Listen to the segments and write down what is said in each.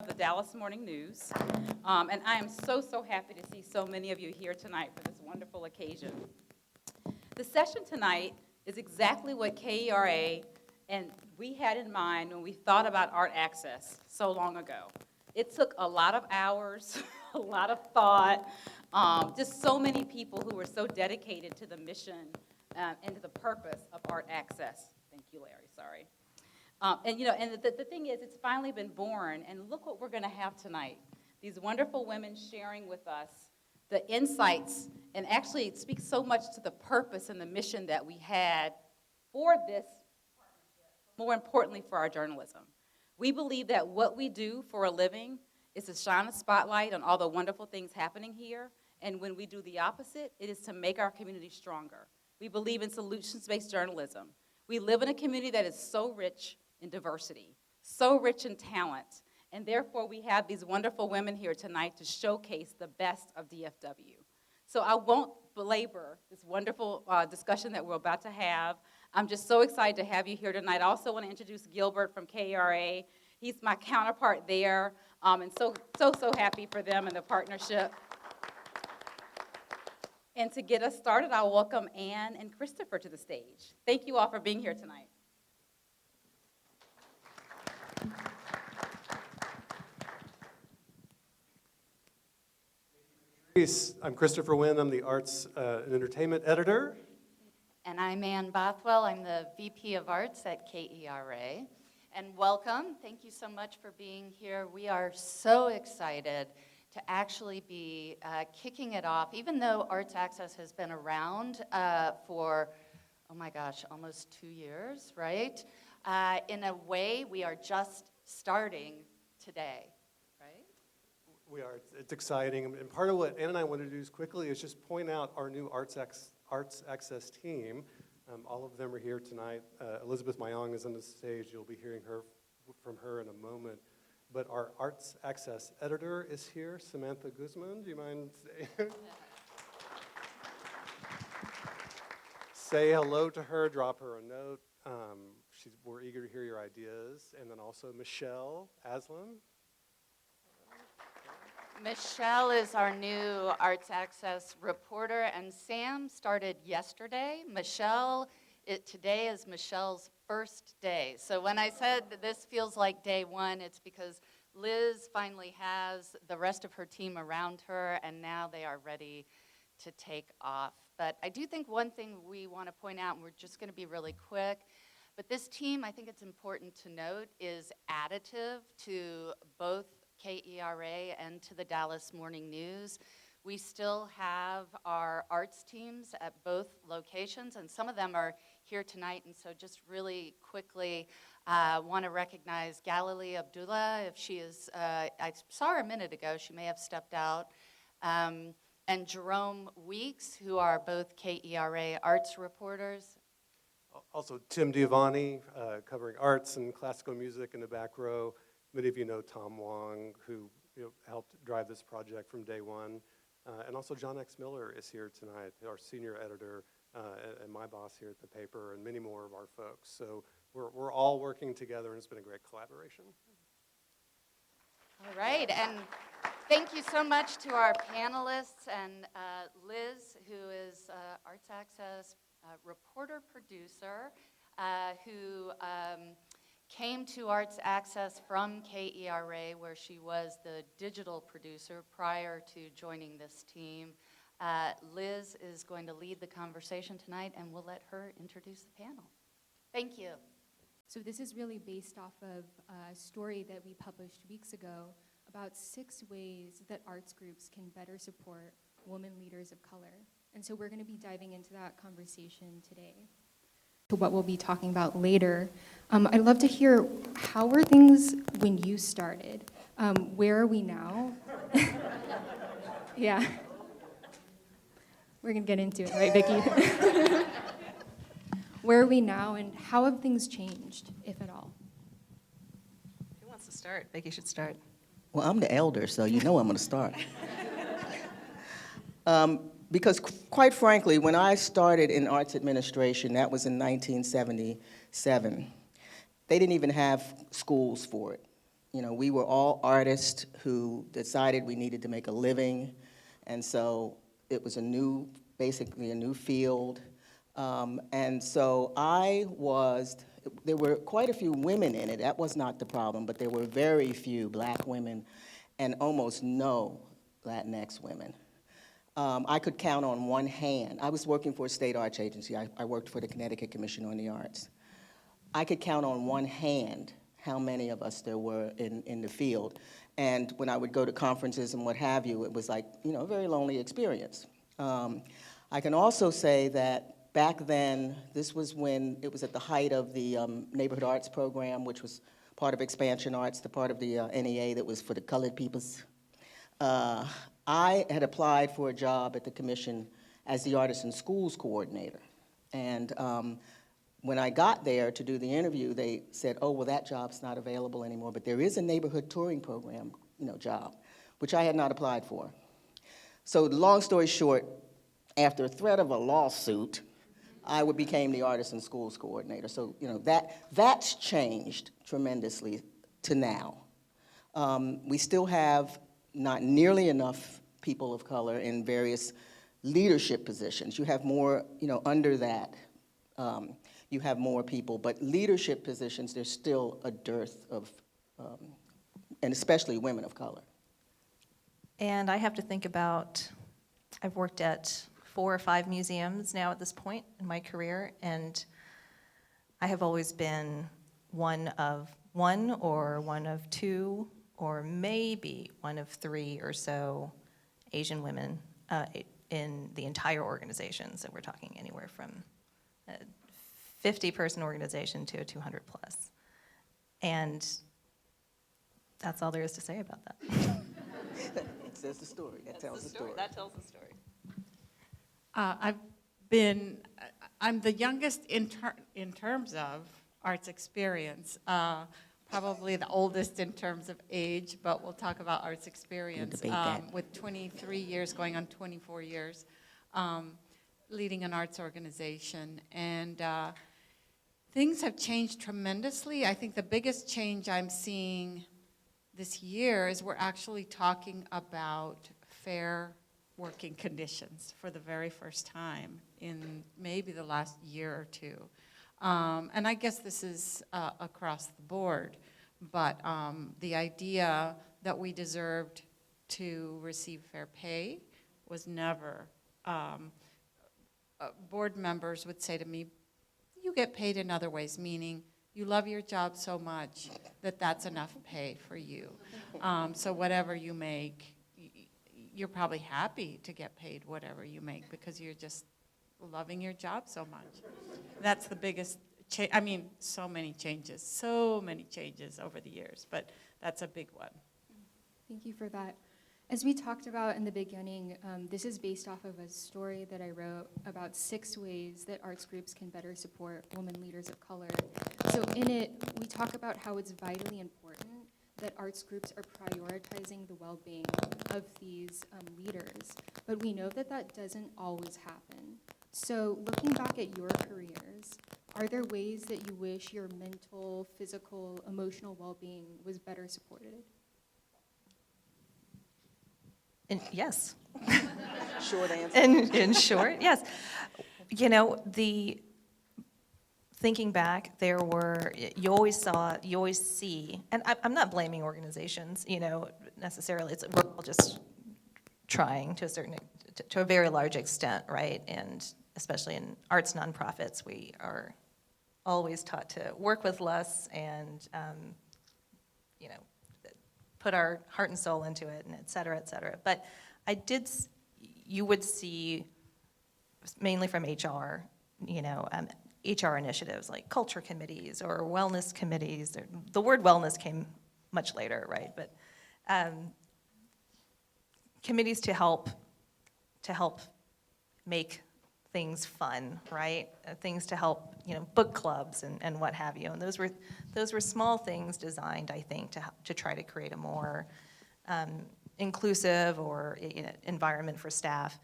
The Dallas Morning News, and I am so happy to see so many of you here tonight for this wonderful occasion. The session tonight is exactly what KERA and we had in mind when we thought about art access so long ago. It took a lot of hours, a lot of thought, just so many people who were so dedicated to the mission and to the purpose of art access. Thank you, Larry, sorry. And the thing is, it's finally been born, and look what we're going to have tonight. These wonderful women sharing with us the insights, and actually it speaks so much to the purpose and the mission that we had for this partnership, more importantly for our journalism. We believe that what we do for a living is to shine a spotlight on all the wonderful things happening here, and when we do the opposite, it is to make our community stronger. We believe in solutions-based journalism. We live in a community that is so rich in diversity, so rich in talent, and therefore we have these wonderful women here tonight to showcase the best of DFW. So I won't belabor this wonderful discussion that we're about to have. I'm just so excited to have you here tonight. I also want to introduce Gilbert from KERA. He's my counterpart there, and so happy for them and the partnership. And to get us started, I'll welcome Anne and Christopher to the stage. Thank you all for being here tonight. I'm Christopher Wynn. I'm the Arts and Entertainment Editor. And I'm Ann Bothwell. I'm the VP of Arts at KERA. And welcome. Thank you so much for being here. We are so excited to actually be kicking it off, even though Arts Access has been around for, oh my gosh, almost 2 years, right? In a way, we are just starting today. We are. It's exciting. And part of what Ann and I want to do is quickly is just point out our new Arts Access team. All of them are here tonight. Elizabeth Myong is on the stage. You'll be hearing from her in a moment. But our Arts Access editor is here, Samantha Guzman. Do you mind saying? Say hello to her, drop her a note. We're eager to hear your ideas. And then also Michelle Aslan. Michelle is our new Arts Access reporter, and Sam started yesterday. Today is Michelle's first day. So when I said that this feels like day one, it's because Liz finally has the rest of her team around her, and now they are ready to take off. But I do think one thing we want to point out, and we're just going to be really quick, but this team, I think it's important to note, is additive to both KERA and to the Dallas Morning News. We still have our arts teams at both locations, and some of them are here tonight, and so just really quickly want to recognize Galilee Abdullah, if she is, I saw her a minute ago, she may have stepped out, and Jerome Weeks, who are both KERA arts reporters. Also Tim Giovanni, covering arts and classical music in the back row. Many of you know Tom Wong, who helped drive this project from day one. And also John X. Miller is here tonight, our senior editor and my boss here at the paper, and many more of our folks. So we're all working together, and it's been a great collaboration. All right, and thank you so much to our panelists and Liz, who is Arts Access reporter-producer, who came to Arts Access from KERA, where she was the digital producer prior to joining this team. Liz is going to lead the conversation tonight, and we'll let her introduce the panel. Thank you. So this is really based off of a story that we published weeks ago about 6 ways that arts groups can better support women leaders of color. And so we're going to be diving into that conversation today. To what we'll be talking about later. I'd love to hear, how were things when you started? Where are we now? Yeah. We're going to get into it, right, Vicki? Where are we now, and how have things changed, if at all? Who wants to start? Vicki should start. Well, I'm the elder, so you know I'm going to start. Because quite frankly, when I started in arts administration, that was in 1977, they didn't even have schools for it. You know, we were all artists who decided we needed to make a living, and so it was basically a new field. And so there were quite a few women in it. That was not the problem, but there were very few Black women and almost no Latinx women. I could count on one hand. I was working for a state arts agency. I worked for the Connecticut Commission on the Arts. I could count on one hand how many of us there were in the field. And when I would go to conferences and what have you, it was like, you know, a very lonely experience. I can also say that back then, this was when it was at the height of the Neighborhood Arts Program, which was part of Expansion Arts, the part of the NEA that was for the colored peoples. I had applied for a job at the commission as the Artists in Schools coordinator. And when I got there to do the interview, they said, oh, well, that job's not available anymore, but there is a neighborhood touring program, job, which I had not applied for. So long story short, after a threat of a lawsuit, I became the Artists in Schools coordinator. So, that's changed tremendously to now. We still have not nearly enough people of color in various leadership positions. You have more, under that, you have more people, but leadership positions, there's still a dearth of, and especially women of color. And I have to think about, I've worked at 4 or 5 museums now at this point in my career, and I have always been one of 2, or maybe one of 3 or so Asian women in the entire organization. So we're talking anywhere from a 50-person organization to a 200 plus. And that's all there is to say about that. It says the story, that tells the story. That tells the story. I'm the youngest in terms of arts experience, probably the oldest in terms of age, but we'll talk about arts experience. With 23 years, going on 24 years, leading an arts organization. And things have changed tremendously. I think the biggest change I'm seeing this year is we're actually talking about fair working conditions for the very first time in maybe the last year or 2. And I guess this is across the board, but the idea that we deserved to receive fair pay was never. Board members would say to me, you get paid in other ways, meaning you love your job so much that that's enough pay for you. So whatever you make, you're probably happy to get paid whatever you make because you're just loving your job so much. That's the biggest change. I mean, so many changes over the years, but that's a big one. Thank you for that. As we talked about in the beginning, this is based off of a story that I wrote about 6 ways that arts groups can better support women leaders of color. So in it, we talk about how it's vitally important that arts groups are prioritizing the well-being of these leaders, but we know that that doesn't always happen. So looking back at your careers, are there ways that you wish your mental, physical, emotional well-being was better supported? Yes. Short answer. In short, yes. Thinking back, you always see, and I'm not blaming organizations, necessarily. We're all just trying to a very large extent, right? And especially in arts nonprofits, we are always taught to work with less and, put our heart and soul into it, and et cetera, et cetera. But you would see, mainly from HR, HR initiatives like culture committees or wellness committees. The word wellness came much later, right? But committees to help make things fun, right? Things to help, book clubs and what have you. And those were small things designed, I think, to try to create a more inclusive or environment for staff.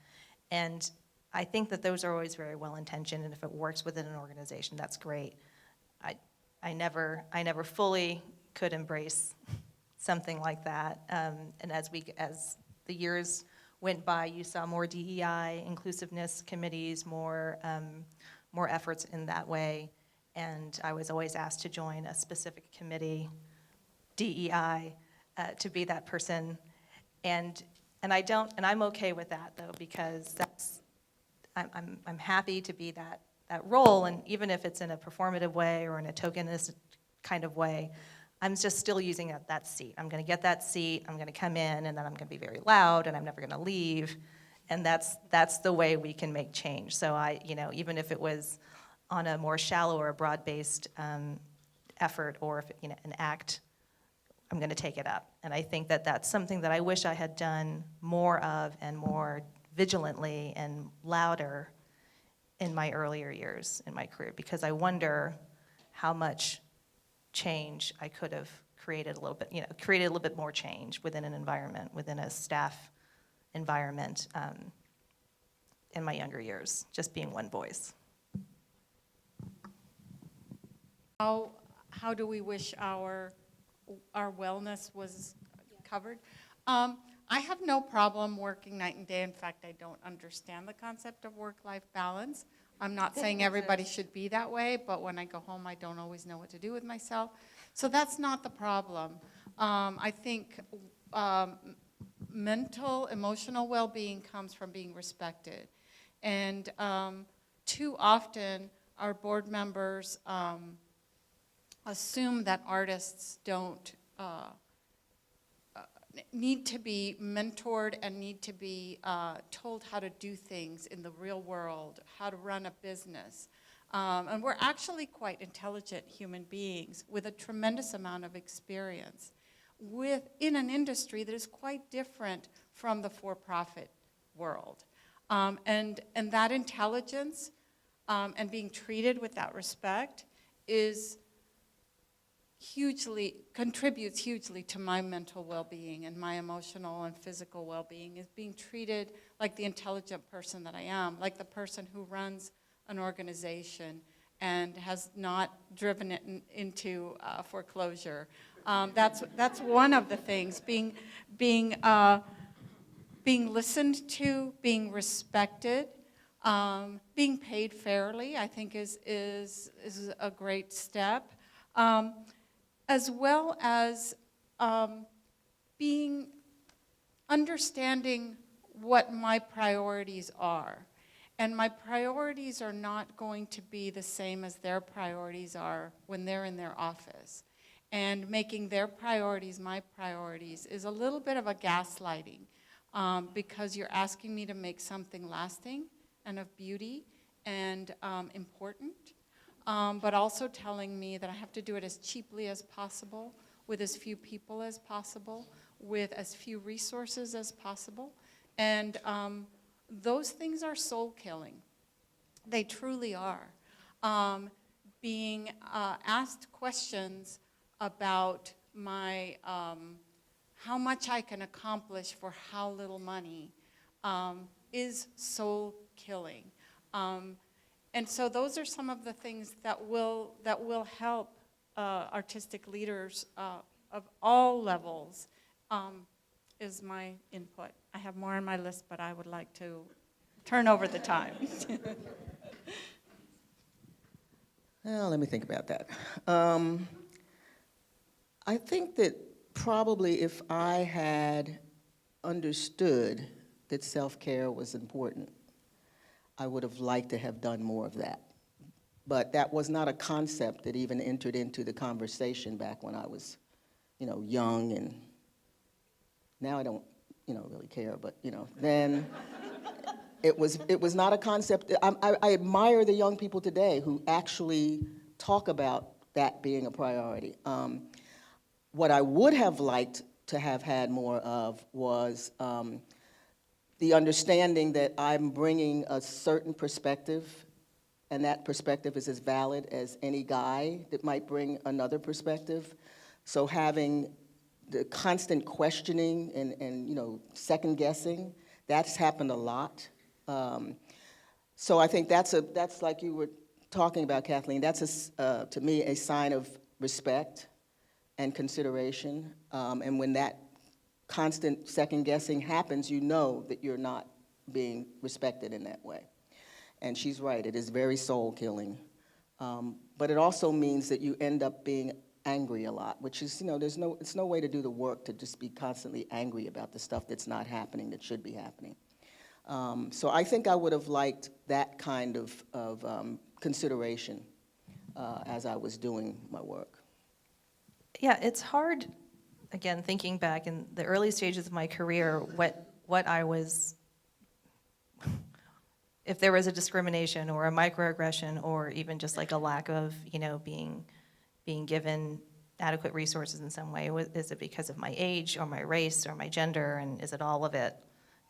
And I think that those are always very well intentioned, and if it works within an organization, that's great. I never fully could embrace something like that. And as the years went by, you saw more DEI, inclusiveness committees, more efforts in that way. And I was always asked to join a specific committee, DEI, to be that person. And I'm okay with that though, because I'm happy to be that role, and even if it's in a performative way or in a tokenist kind of way, I'm just still using that seat. I'm going to get that seat, I'm going to come in, and then I'm going to be very loud, and I'm never going to leave, and that's the way we can make change. So even if it was on a more shallow or a broad-based effort, or if an act, I'm going to take it up. And I think that's something that I wish I had done more of, and more vigilantly and louder in my earlier years in my career, because I wonder how much change I could have created a little bit more change within an environment, within a staff environment in my younger years, just being one voice. How do we wish our wellness was covered? I have no problem working night and day. In fact, I don't understand the concept of work-life balance. I'm not saying everybody should be that way, but when I go home, I don't always know what to do with myself. So that's not the problem. I think mental, emotional well-being comes from being respected. And too often, our board members assume that artists don't need to be mentored and need to be told how to do things in the real world, how to run a business. And we're actually quite intelligent human beings with a tremendous amount of experience in an industry that is quite different from the for-profit world. And that intelligence and being treated with that respect contributes hugely to my mental well-being and my emotional and physical well-being, is being treated like the intelligent person that I am, like the person who runs an organization and has not driven it into foreclosure. That's one of the things, being listened to, being respected, being paid fairly, I think is a great step. As well as understanding what my priorities are. And my priorities are not going to be the same as their priorities are when they're in their office. And making their priorities my priorities is a little bit of a gaslighting, because you're asking me to make something lasting and of beauty and important. But also telling me that I have to do it as cheaply as possible, with as few people as possible, with as few resources as possible. And those things are soul-killing. They truly are. Being asked questions about how much I can accomplish for how little money is soul-killing. And so those are some of the things that will help artistic leaders of all levels, is my input. I have more on my list, but I would like to turn over the time. Well, let me think about that. I think that probably if I had understood that self-care was important, I would have liked to have done more of that. But that was not a concept that even entered into the conversation back when I was, young, and now I don't, really care, but, then it was not a concept. I admire the young people today who actually talk about that being a priority. What I would have liked to have had more of was the understanding that I'm bringing a certain perspective, and that perspective is as valid as any guy that might bring another perspective. So having the constant questioning and second guessing, that's happened a lot. So I think that's like you were talking about, Kathleen, that's to me a sign of respect and consideration. And when that constant second guessing happens, you know that you're not being respected in that way. And she's right, it is very soul killing. But it also means that you end up being angry a lot, which is, it's no way to do the work to just be constantly angry about the stuff that's not happening, that should be happening. So I think I would have liked that kind of consideration as I was doing my work. Yeah, it's hard, again, thinking back in the early stages of my career, what I was, if there was a discrimination or a microaggression or even just like a lack of, being given adequate resources in some way. Is it because of my age or my race or my gender, and is it all of it?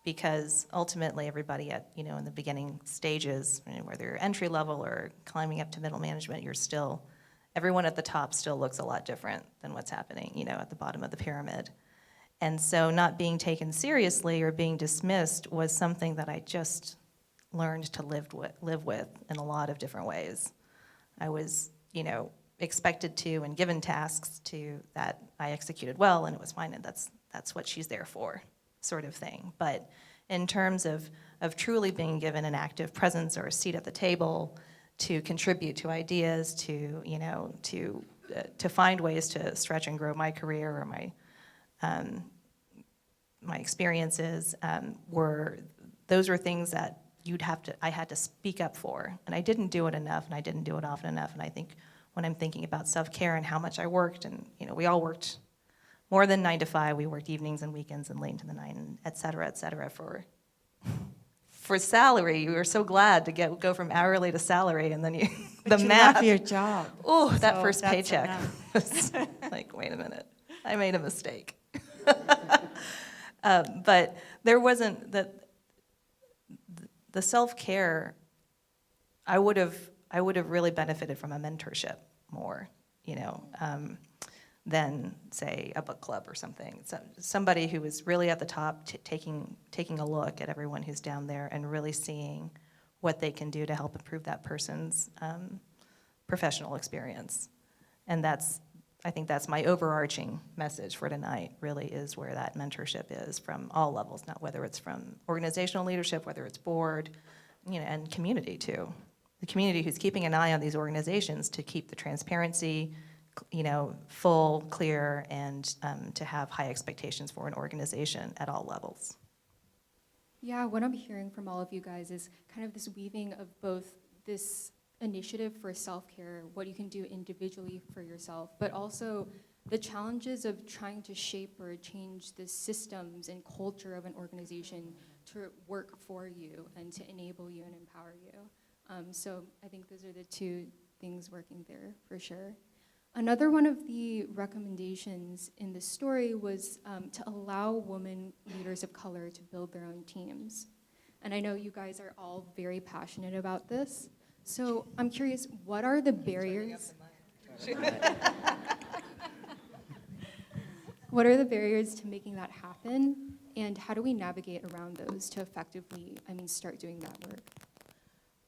Because ultimately everybody at, in the beginning stages, whether you're entry level or climbing up to middle management, everyone at the top still looks a lot different than what's happening, at the bottom of the pyramid. And so not being taken seriously or being dismissed was something that I just learned to live with in a lot of different ways. I was, expected to and given tasks that I executed well, and it was fine, and that's what she's there for, sort of thing. But in terms of truly being given an active presence or a seat at the table to contribute to ideas, to find ways to stretch and grow my career or my experiences, those were things that I had to speak up for, and I didn't do it enough, and I didn't do it often enough. And I think when I'm thinking about self-care and how much I worked, and we all worked more than 9 to 5. We worked evenings and weekends and late into the night, and et cetera, for salary. We were so glad to go from hourly to salary, and then But you love your job. Oh, that so first that's paycheck enough. was like, wait a minute, I made a mistake. But there wasn't the self-care. I would have really benefited from a mentorship more, than say a book club or something. Somebody who was really at the top, taking a look at everyone who's down there and really seeing what they can do to help improve that person's professional experience. And I think that's my overarching message for tonight, really, is where that mentorship is from all levels, not whether it's from organizational leadership, whether it's board, and community too. The community who's keeping an eye on these organizations to keep the transparency, full, clear, and to have high expectations for an organization at all levels. Yeah, what I'm hearing from all of you guys is kind of this weaving of both this initiative for self-care, what you can do individually for yourself, but also the challenges of trying to shape or change the systems and culture of an organization to work for you and to enable you and empower you. So I think those are the two things working there for sure. Another one of the recommendations in the story was to allow women leaders of color to build their own teams. And I know you guys are all very passionate about this. So I'm curious, what are the barriers? What are the barriers to making that happen? And how do we navigate around those to effectively, start doing that work?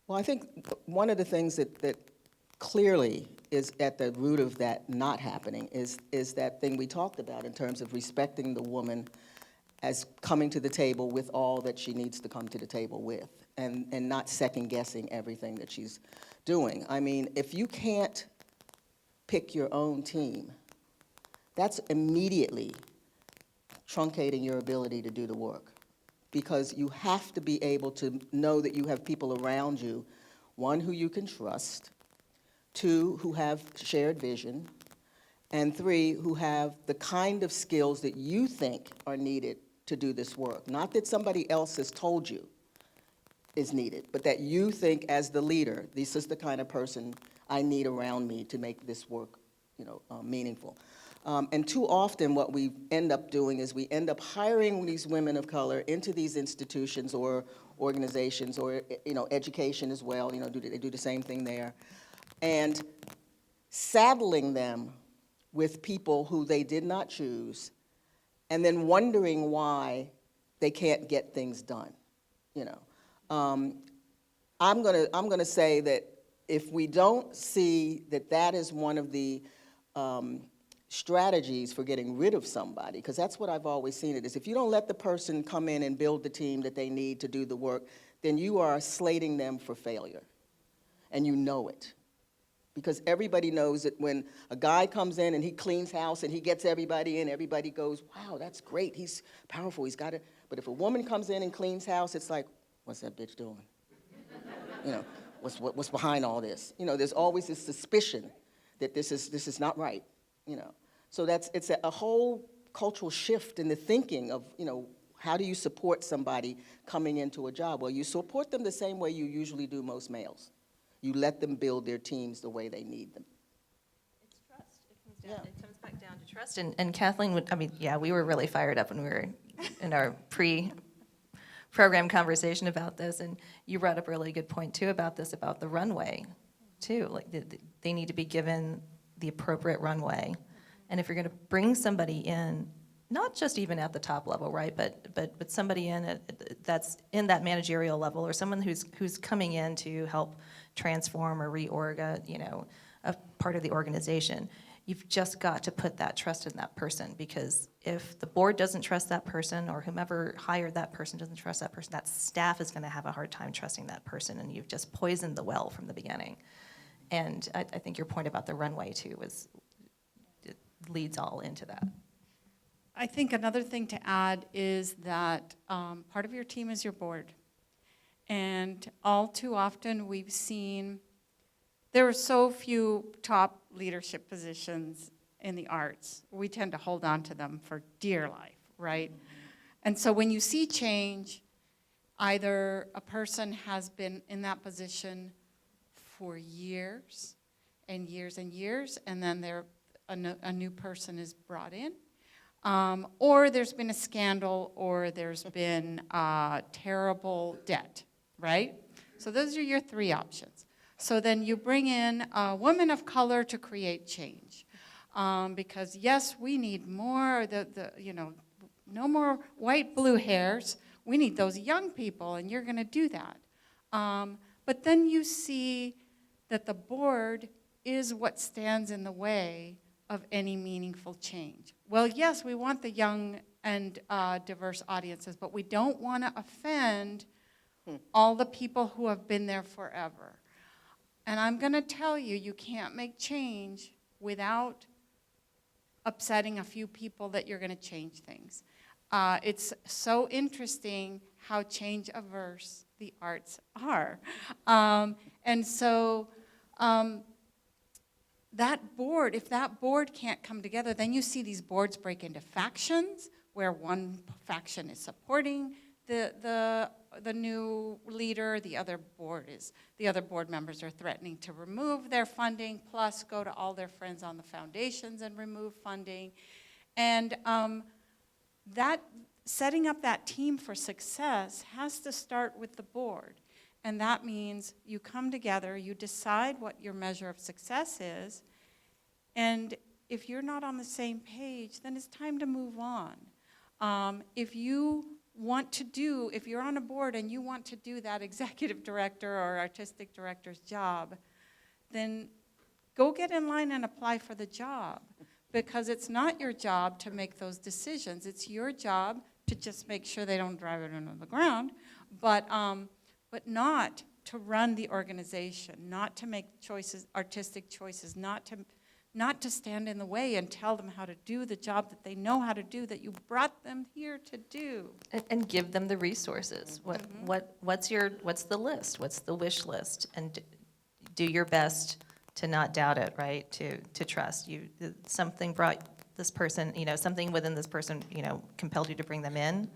Well, I think one of the things that clearly is at the root of that not happening is that thing we talked about in terms of respecting the woman as coming to the table with all that she needs to come to the table with, and not second-guessing everything that she's doing. If you can't pick your own team, that's immediately truncating your ability to do the work, because you have to be able to know that you have people around you, one, who you can trust, two, who have shared vision, and three, who have the kind of skills that you think are needed to do this work. Not that somebody else has told you is needed, but that you think as the leader, this is the kind of person I need around me to make this work meaningful. And too often what we end up doing is we end up hiring these women of color into these institutions or organizations or education as well, they do the same thing there, and saddling them with people who they did not choose, and then wondering why they can't get things done. I'm gonna say that if we don't see that that is one of the strategies for getting rid of somebody, because that's what I've always seen it is. If you don't let the person come in and build the team that they need to do the work, then you are slating them for failure, and you know it. Because everybody knows that when a guy comes in and he cleans house and he gets everybody in, everybody goes, wow, that's great, he's powerful, he's got it. But if a woman comes in and cleans house, it's like, what's that bitch doing? You know, what's behind all this? You know, there's always this suspicion that this is not right, you know. So it's a whole cultural shift in the thinking of, you know, how do you support somebody coming into a job? Well, you support them the same way you usually do most males. You let them build their teams the way they need them. It's trust. It comes back down to trust. And Kathleen we were really fired up when we were in our pre-program conversation about this, and you brought up a really good point too about the runway, too. Like they need to be given the appropriate runway, and if you're going to bring somebody in, not just even at the top level, right, but somebody in that's in that managerial level, or someone who's coming in to help transform or reorg a part of the organization. You've just got to put that trust in that person, because if the board doesn't trust that person, or whomever hired that person doesn't trust that person, that staff is going to have a hard time trusting that person, and you've just poisoned the well from the beginning. And I think your point about the runway too it leads all into that. I think another thing to add is that part of your team is your board. And all too often we've seen, there are so few top leadership positions in the arts. We tend to hold on to them for dear life, right? And so when you see change, either a person has been in that position for years and years and years, and then a new person is brought in. Or there's been a scandal, or there's been terrible debt, right? So those are your three options. So then you bring in a woman of color to create change. Because yes, we need more, no more white, blue hairs. We need those young people, and you're gonna do that. But then you see that the board is what stands in the way of any meaningful change. Well, yes, we want the young and diverse audiences, but we don't want to offend all the people who have been there forever. And I'm going to tell you, you can't make change without upsetting a few people that you're going to change things. It's so interesting how change averse the arts are. And so that board, if that board can't come together, then you see these boards break into factions, where one faction is supporting the new leader, the other board members are threatening to remove their funding, plus go to all their friends on the foundations and remove funding. And that setting up that team for success has to start with the board. And that means you come together, you decide what your measure of success is, and if you're not on the same page, then it's time to move on. If you're on a board and you want to do that executive director or artistic director's job, then go get in line and apply for the job, because it's not your job to make those decisions. It's your job to just make sure they don't drive it into the ground, but not to run the organization, not to make choices, artistic choices, not to stand in the way and tell them how to do the job that they know how to do, that you brought them here to do. And give them the resources. What's the list? What's the wish list? And do your best to not doubt it, right? To trust. Something brought this person, something within this person, compelled you to bring them in.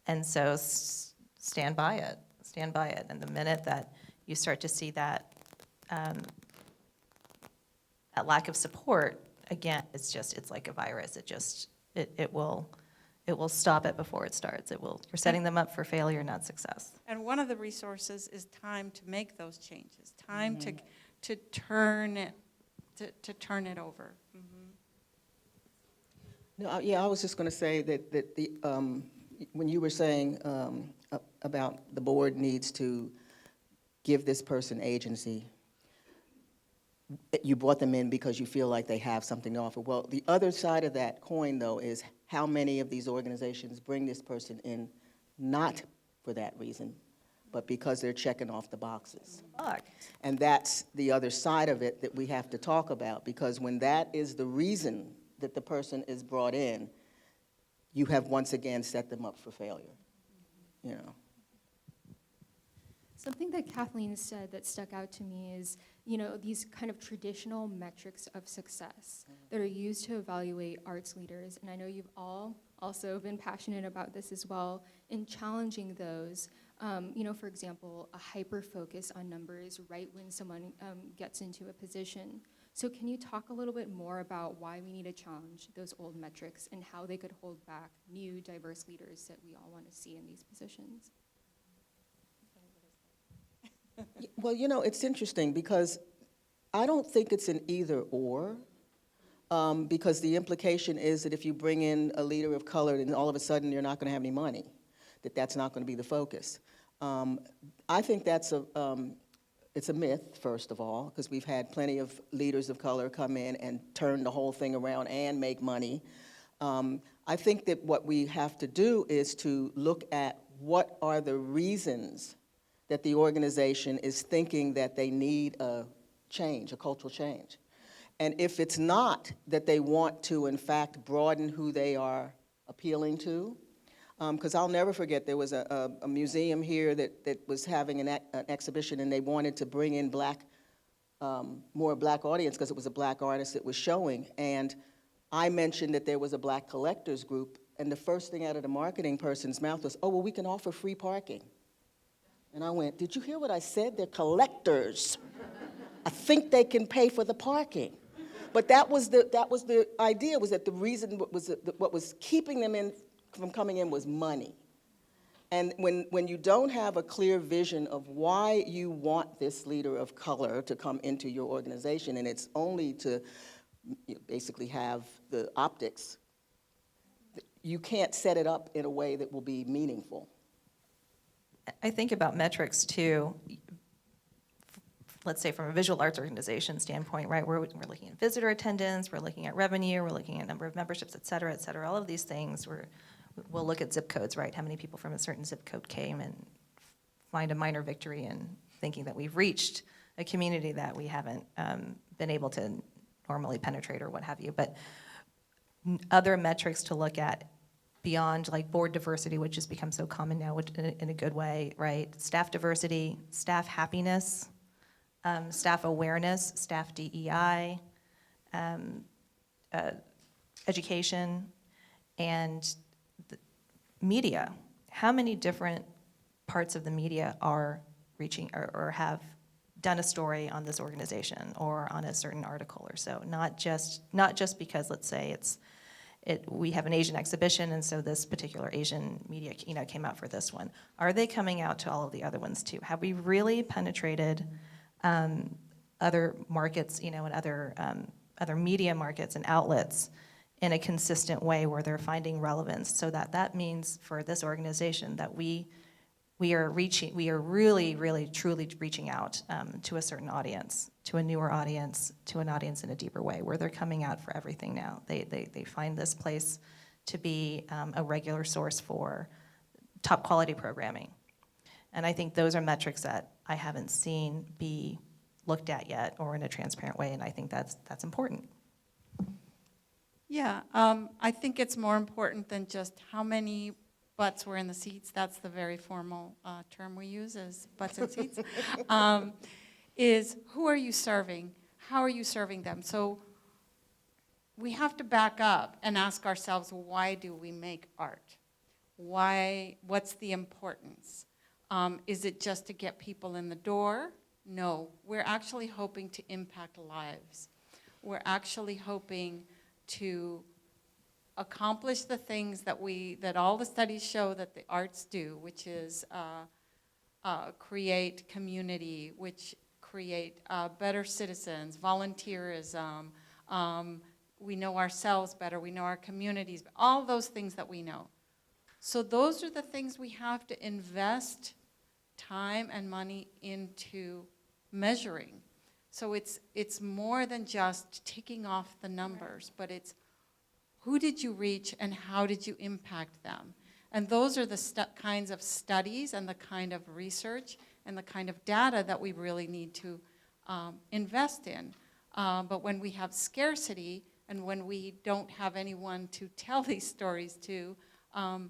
And so stand by it. Stand by it. And the minute that you start to see that lack of support, again, it's like a virus. It will stop it before it starts. You're setting them up for failure, not success. And one of the resources is time to make those changes, time to turn it over. No, I was just going to say that the when you were saying about the board needs to give this person agency, you brought them in because you feel like they have something to offer. Well, the other side of that coin, though, is how many of these organizations bring this person in not for that reason, but because they're checking off the boxes. Fuck. And that's the other side of it that we have to talk about, because when that is the reason that the person is brought in, you have once again set them up for failure, you know. Something that Kathleen said that stuck out to me is, you know, these kind of traditional metrics of success that are used to evaluate arts leaders. And I know you've all also been passionate about this as well, in challenging those. You know, for example, a hyper focus on numbers right when someone gets into a position. So can you talk a little bit more about why we need to challenge those old metrics and how they could hold back new diverse leaders that we all want to see in these positions? Well, you know, it's interesting because I don't think it's an either or, because the implication is that if you bring in a leader of color, then all of a sudden you're not going to have any money, that's not going to be the focus. I think that's it's a myth, first of all, because we've had plenty of leaders of color come in and turn the whole thing around and make money. I think that what we have to do is to look at what are the reasons that the organization is thinking that they need a change, a cultural change. And if it's not that they want to, in fact, broaden who they are appealing to, because I'll never forget, there was a museum here that was having an exhibition, and they wanted to bring in more black audience because it was a black artist that was showing. And I mentioned that there was a black collectors group, and the first thing out of the marketing person's mouth was, oh, well, we can offer free parking. And I went, did you hear what I said? They're collectors. I think they can pay for the parking. But that was the idea, was that the reason what was keeping them from coming in was money. And when you don't have a clear vision of why you want this leader of color to come into your organization, and it's only to basically have the optics, you can't set it up in a way that will be meaningful. I think about metrics too, let's say from a visual arts organization standpoint, right? We're looking at visitor attendance, we're looking at revenue, we're looking at number of memberships, et cetera, all of these things. We'll look at zip codes, right? How many people from a certain zip code came and find a minor victory in thinking that we've reached a community that we haven't been able to normally penetrate or what have you. But other metrics to look at beyond like board diversity, which has become so common now in a good way, right? Staff diversity, staff happiness, staff awareness, staff DEI, education, and the media. How many different parts of the media are reaching or have done a story on this organization or on a certain article or so? Not just because, let's say, we have an Asian exhibition, and so this particular Asian media, came out for this one. Are they coming out to all of the other ones too? Have we really penetrated other markets, and other media markets and outlets in a consistent way where they're finding relevance? So that means for this organization that we are really, really, truly reaching out to a certain audience, to a newer audience, to an audience in a deeper way, where they're coming out for everything now. They find this place to be a regular source for top quality programming. And I think those are metrics that I haven't seen be looked at yet or in a transparent way, and I think that's important. Yeah, I think it's more important than just how many butts were in the seats. That's the very formal term we use, is butts in seats. Is who are you serving? How are you serving them? So we have to back up and ask ourselves, why do we make art? What's the importance? Is it just to get people in the door? No, we're actually hoping to impact lives. We're actually hoping to accomplish the things that all the studies show that the arts do, which is create community, which create better citizens, volunteerism, we know ourselves better, we know our communities, all those things that we know. So those are the things we have to invest time and money into measuring. So it's more than just ticking off the numbers, but it's who did you reach and how did you impact them? And those are the kinds of studies and the kind of research and the kind of data that we really need to invest in. But when we have scarcity and when we don't have anyone to tell these stories to, and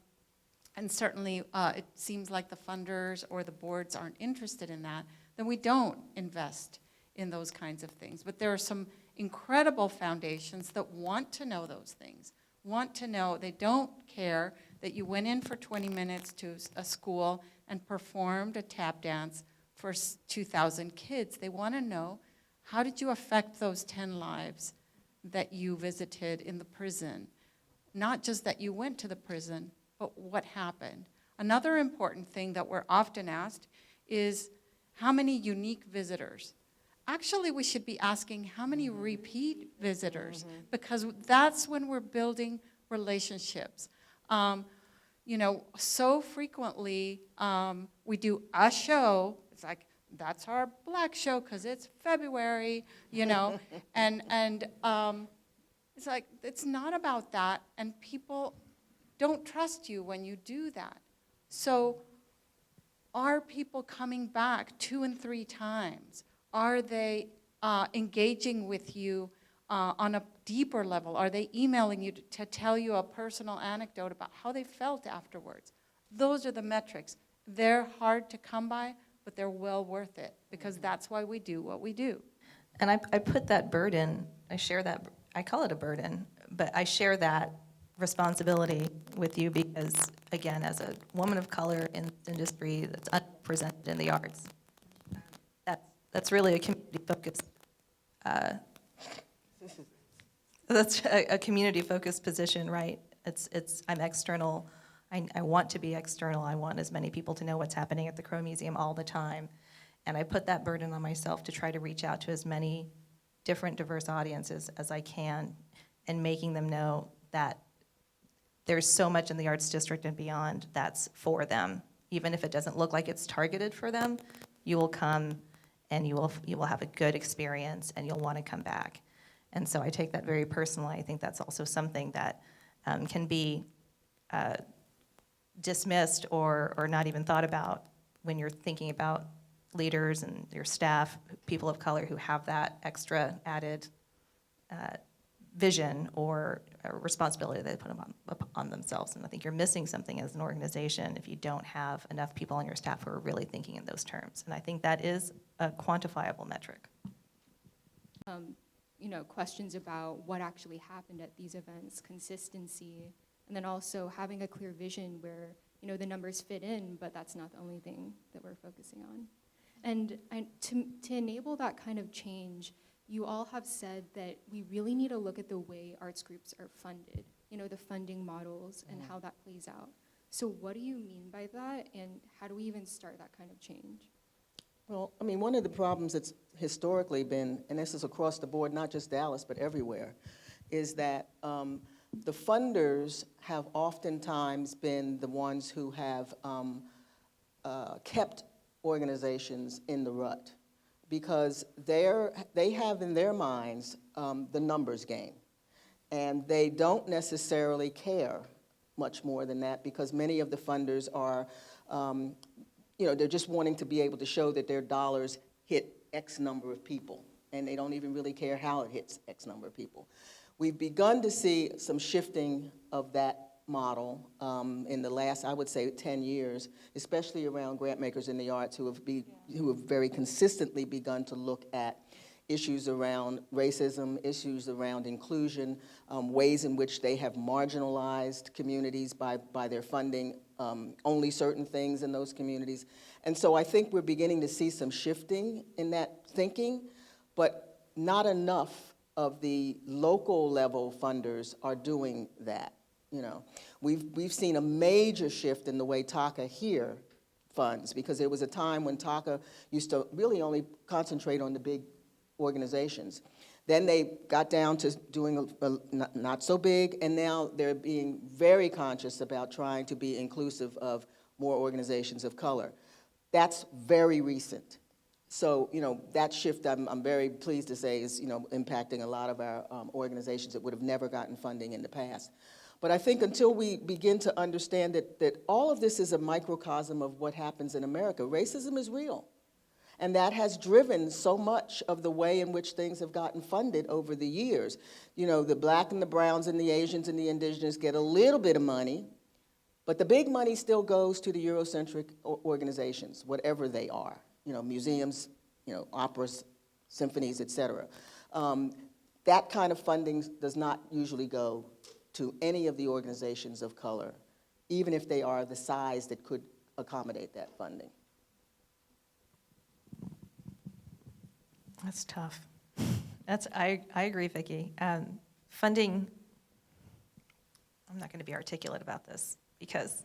certainly it seems like the funders or the boards aren't interested in that, then we don't invest in those kinds of things. But there are some incredible foundations that want to know those things, want to know, they don't care that you went in for 20 minutes to a school and performed a tap dance for 2,000 kids. They want to know, how did you affect those 10 lives that you visited in the prison? Not just that you went to the prison, but what happened. Another important thing that we're often asked is, how many unique visitors? Actually, we should be asking how many repeat visitors, because that's when we're building relationships. You know, so frequently we do a show, it's like, that's our Black show because it's February, you know, and it's like, it's not about that, and people don't trust you when you do that. So are people coming back 2 and 3 times? Are they engaging with you on a deeper level? Are they emailing you to tell you a personal anecdote about how they felt afterwards? Those are the metrics. They're hard to come by, but they're well worth it, because that's why we do what we do. And I put that burden, I share that, I call it a burden, but I share that responsibility with you because, again, as a woman of color in this industry that's unrepresented in the arts, that's really a community-focused, that's a community-focused position, right? I'm external. I want to be external. I want as many people to know what's happening at the Crow Museum all the time. And I put that burden on myself to try to reach out to as many different diverse audiences as I can, and making them know that there's so much in the Arts District and beyond that's for them. Even if it doesn't look like it's targeted for them, you will come and you will have a good experience and you'll want to come back. And so I take that very personally. I think that's also something that can be dismissed or not even thought about when you're thinking about leaders and your staff, people of color who have that extra added vision or responsibility they put on themselves. And I think you're missing something as an organization if you don't have enough people on your staff who are really thinking in those terms. And I think that is a quantifiable metric. You know, questions about what actually happened at these events, consistency, and then also having a clear vision where, you know, the numbers fit in, but that's not the only thing that we're focusing on. And to enable that kind of change, you all have said that we really need to look at the way arts groups are funded, you know, the funding models and how that plays out. So what do you mean by that, and how do we even start that kind of change? Well, I mean, one of the problems that's historically been, and this is across the board, not just Dallas, but everywhere, is that the funders have oftentimes been the ones who have kept organizations in the rut, because they have in their minds the numbers game, and they don't necessarily care much more than that, because many of the funders are, you know, they're just wanting to be able to show that their dollars hit X number of people, and they don't even really care how it hits X number of people. We've begun to see some shifting of that model in the last, I would say, 10 years, especially around grant makers in the arts who have very consistently begun to look at issues around racism, issues around inclusion, ways in which they have marginalized communities by their funding only certain things in those communities. And so I think we're beginning to see some shifting in that thinking, but not enough of the local level funders are doing that. You know, we've seen a major shift in the way TACA here funds, because there was a time when TACA used to really only concentrate on the big organizations. Then they got down to doing not so big, and now they're being very conscious about trying to be inclusive of more organizations of color. That's very recent. So, that shift, I'm very pleased to say, is, impacting a lot of our organizations that would have never gotten funding in the past. But I think until we begin to understand that all of this is a microcosm of what happens in America, racism is real. And that has driven so much of the way in which things have gotten funded over the years. The black and the browns and the Asians and the indigenous get a little bit of money, but the big money still goes to the Eurocentric organizations, whatever they are. Museums, operas, symphonies, et cetera. That kind of funding does not usually go to any of the organizations of color, even if they are the size that could accommodate that funding. That's tough. I agree, Vicki. Funding, I'm not going to be articulate about this because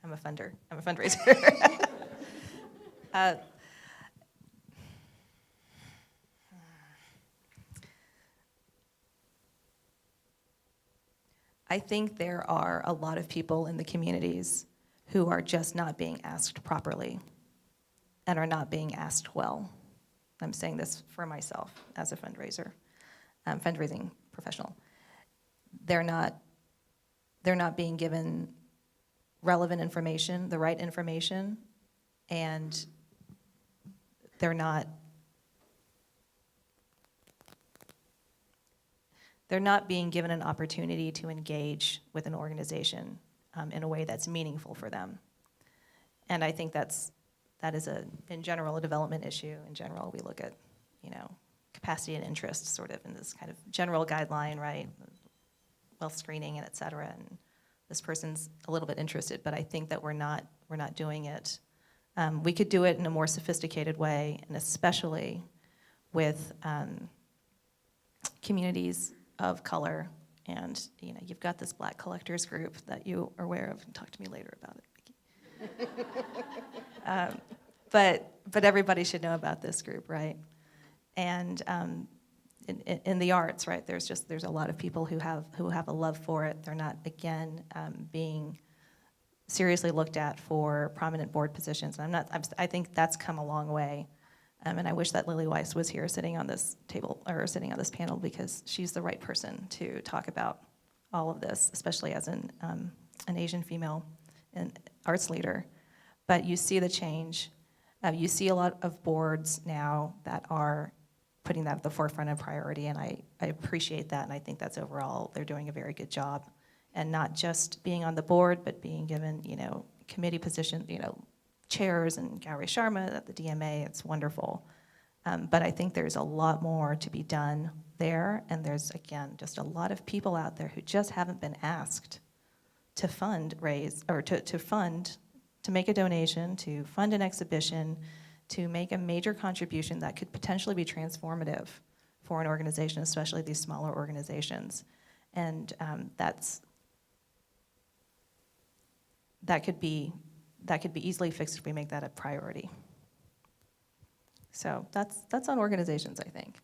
I'm a fundraiser. I think there are a lot of people in the communities who are just not being asked properly and are not being asked well. I'm saying this for myself as a fundraiser, fundraising professional. They're not being given relevant information, the right information, and they're not being given an opportunity to engage with an organization in a way that's meaningful for them. And I think that is in general, a development issue. In general, we look at, capacity and interest sort of in this kind of general guideline, right? Wealth screening and et cetera, and this person's a little bit interested, but I think that we're not doing it. We could do it in a more sophisticated way, and especially with communities of color. And you've got this Black collectors group that you are aware of. Talk to me later about it, Vicki. But everybody should know about this group, right? And in the arts, right? There's a lot of people who have a love for it. They're not, again, being seriously looked at for prominent board positions. I think that's come a long way. And I wish that Lily Weiss was here sitting on this table, or sitting on this panel, because she's the right person to talk about all of this, especially as an Asian female and arts leader. But you see the change. You see a lot of boards now that are putting that at the forefront of priority, and I appreciate that, and I think that's overall, they're doing a very good job. And not just being on the board, but being given, committee positions, chairs and Gowrie Sharma at the DMA, it's wonderful. But I think there's a lot more to be done there, and there's, again, just a lot of people out there who just haven't been asked to fundraise, or to make a donation, to fund an exhibition, to make a major contribution that could potentially be transformative for an organization, especially these smaller organizations. And that could be easily fixed if we make that a priority. So that's on organizations, I think.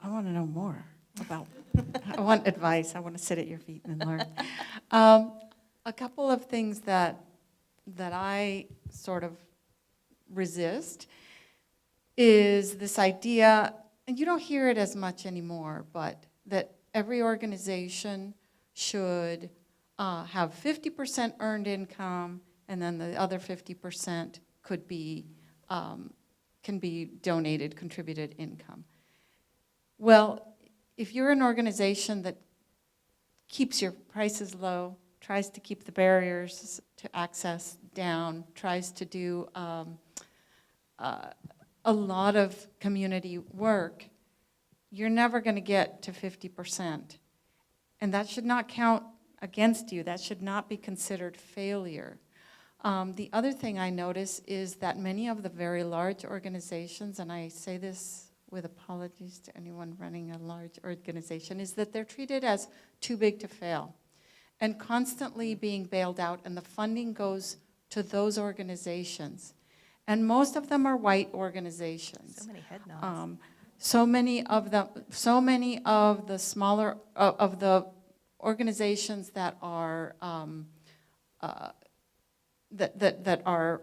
I want to know more about, I want advice. I want to sit at your feet and learn. A couple of things that I sort of resist is this idea, and you don't hear it as much anymore, but that every organization should have 50% earned income, and then the other 50% can be donated, contributed income. Well, if you're an organization that keeps your prices low, tries to keep the barriers to access down, tries to do a lot of community work, you're never going to get to 50%. And that should not count against you. That should not be considered failure. The other thing I notice is that many of the very large organizations, and I say this with apologies to anyone running a large organization, is that they're treated as too big to fail and constantly being bailed out, and the funding goes to those organizations. And most of them are white organizations. So many head nods. So many of the smaller, of the organizations that are that are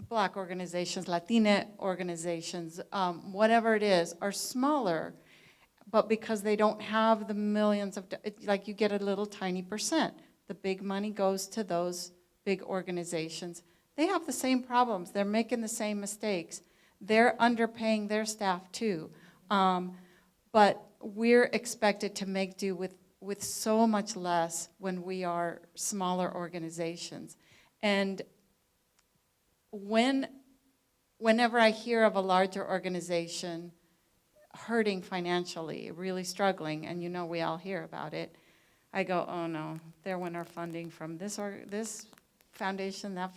Black organizations, Latina organizations, whatever it is, are smaller, but because they don't have the millions of, like you get a little tiny percent. The big money goes to those big organizations. They have the same problems. They're making the same mistakes. They're underpaying their staff too. But we're expected to make do with so much less when we are smaller organizations. And whenever I hear of a larger organization hurting financially, really struggling, and you know we all hear about it, I go, oh no, they're winning funding from this foundation, that,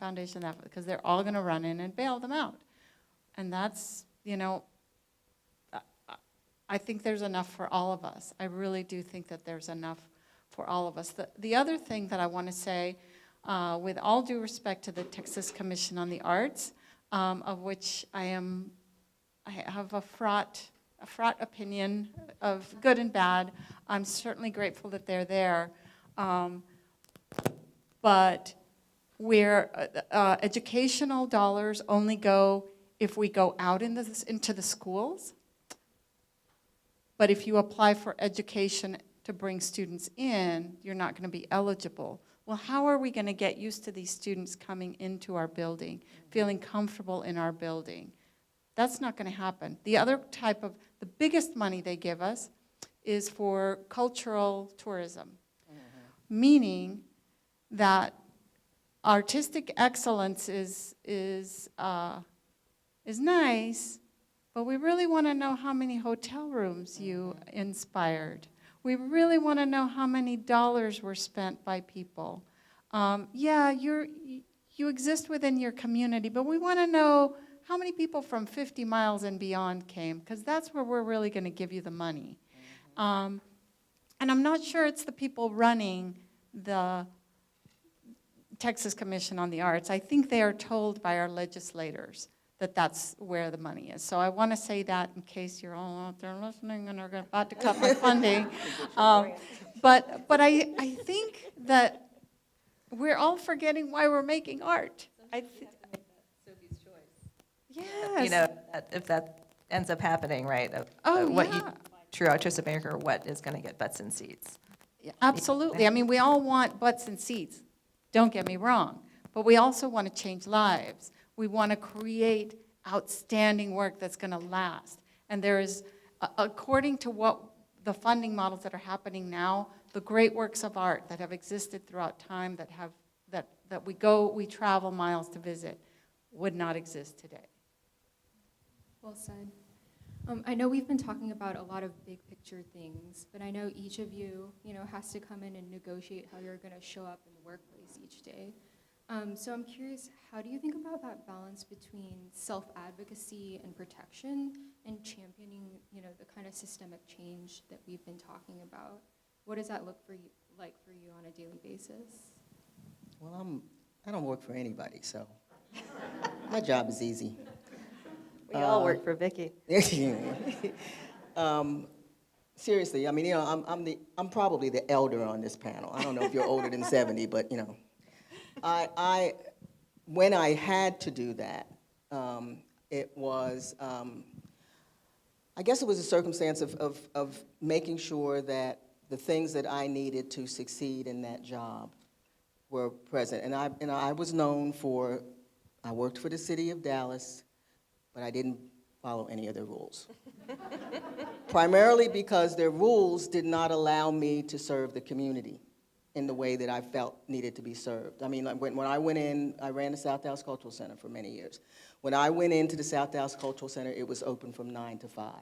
because they're all gonna run in and bail them out. And that's, you know, I think there's enough for all of us. I really do think that there's enough for all of us. The other thing that I want to say, with all due respect to the Texas Commission on the Arts, of which I have a fraught opinion of good and bad. I'm certainly grateful that they're there. But where educational dollars only go if we go out into the schools. But if you apply for education to bring students in, you're not going to be eligible. Well, how are we going to get used to these students coming into our building, feeling comfortable in our building? That's not going to happen. The other type of, the biggest money they give us is for cultural tourism, meaning that artistic excellence is nice, but we really want to know how many hotel rooms you inspired. We really want to know how many dollars were spent by people. Yeah, you exist within your community, but we want to know how many people from 50 miles and beyond came, because that's where we're really going to give you the money. And I'm not sure it's the people running the Texas Commission on the Arts. I think they are told by our legislators that that's where the money is. So I want to say that in case you're all out there listening and are about to cut my funding. But I think that we're all forgetting why we're making art. Sophie's choice. Yes. You know, if that ends up happening, right? What you, true artistic maker, what is going to get butts in seats? Yeah, absolutely. I mean, we all want butts and seats. Don't get me wrong. But we also want to change lives. We want to create outstanding work that's going to last. And there is, according to what the funding models that are happening now, the great works of art that have existed throughout time, that we travel miles to visit, would not exist today. Well said. I know we've been talking about a lot of big picture things, but I know each of you, has to come in and negotiate how you're going to show up in the workplace each day. So I'm curious, how do you think about that balance between self-advocacy and protection and championing, the kind of systemic change that we've been talking about? What does that look like for you on a daily basis? Well, I don't work for anybody, so my job is easy. We all work for Vicki. Seriously, I mean, I'm probably the elder on this panel. I don't know if you're older than 70, but when I had to do that, it was, I guess it was a circumstance of making sure that the things that I needed to succeed in that job were present. And I was known for, I worked for the city of Dallas, but I didn't follow any of their rules. Primarily because their rules did not allow me to serve the community in the way that I felt needed to be served. I mean, when I went in, I ran the South Dallas Cultural Center for many years. When I went into the South Dallas Cultural Center, it was open from 9 to 5.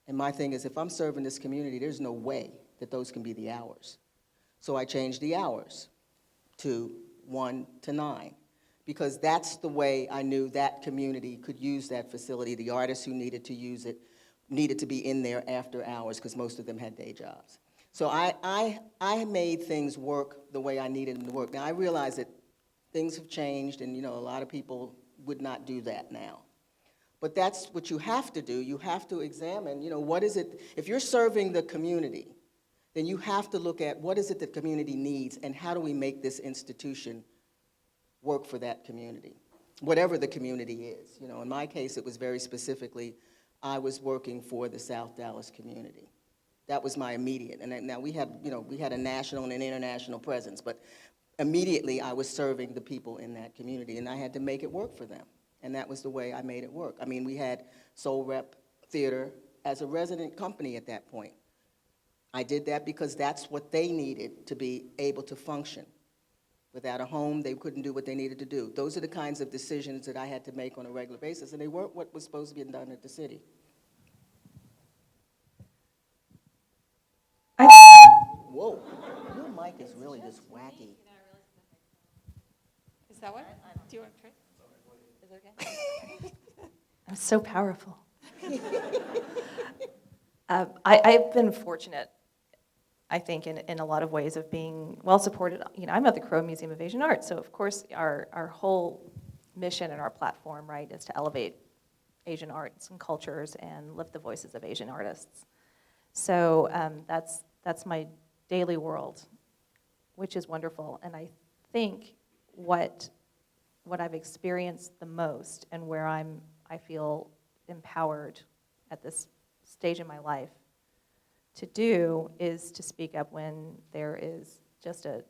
And my thing is, if I'm serving this community, there's no way that those can be the hours. So I changed the hours to 1 to 9. Because that's the way I knew that community could use that facility. The artists who needed to use it needed to be in there after hours, because most of them had day jobs. So I made things work the way I needed them to work. Now, I realize that things have changed, and a lot of people would not do that now. But that's what you have to do. You have to examine, what is it, if you're serving the community, then you have to look at what is it the community needs, and how do we make this institution work for that community. whatever the community is. You know, in my case, it was very specifically, I was working for the South Dallas community. That was my immediate, and now we had, you know, we had a national and an international presence, but immediately I was serving the people in that community, and I had to make it work for them. And that was the way I made it work. I mean, we had Soul Rep Theater as a resident company at that point. I did that because that's what they needed to be able to function. Without a home, they couldn't do what they needed to do. Those are the kinds of decisions that I had to make on a regular basis, and they weren't what was supposed to be done at the city. Whoa, your mic is really just wacky. Is that what? Do you want to try? Is it okay? I'm so powerful. I've been fortunate, I think, in a lot of ways of being well supported. You know, I'm at the Crow Museum of Asian Art, so of course our whole mission and our platform, right, is to elevate Asian arts and cultures and lift the voices of Asian artists. So that's my daily world, which is wonderful. And I think what I've experienced the most and where I feel empowered at this stage in my life to do is to speak up when there is just a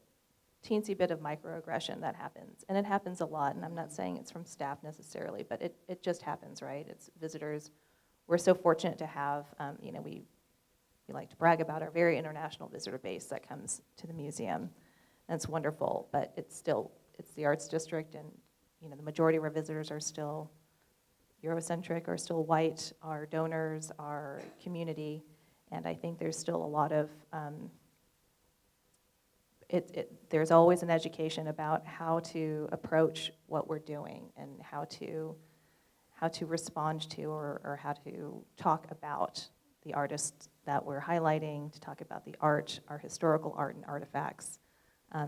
teensy bit of microaggression that happens. And it happens a lot, and I'm not saying it's from staff necessarily, but it just happens, right? It's visitors. We're so fortunate to have, you know, we like to brag about our very international visitor base that comes to the museum. And it's wonderful, but it's the arts district, and you know, the majority of our visitors are still Eurocentric, are still white, our donors, our community, and I think there's still a lot of, there's always an education about how to approach what we're doing and how to respond to or how to talk about the artists that we're highlighting, to talk about the art, our historical art and artifacts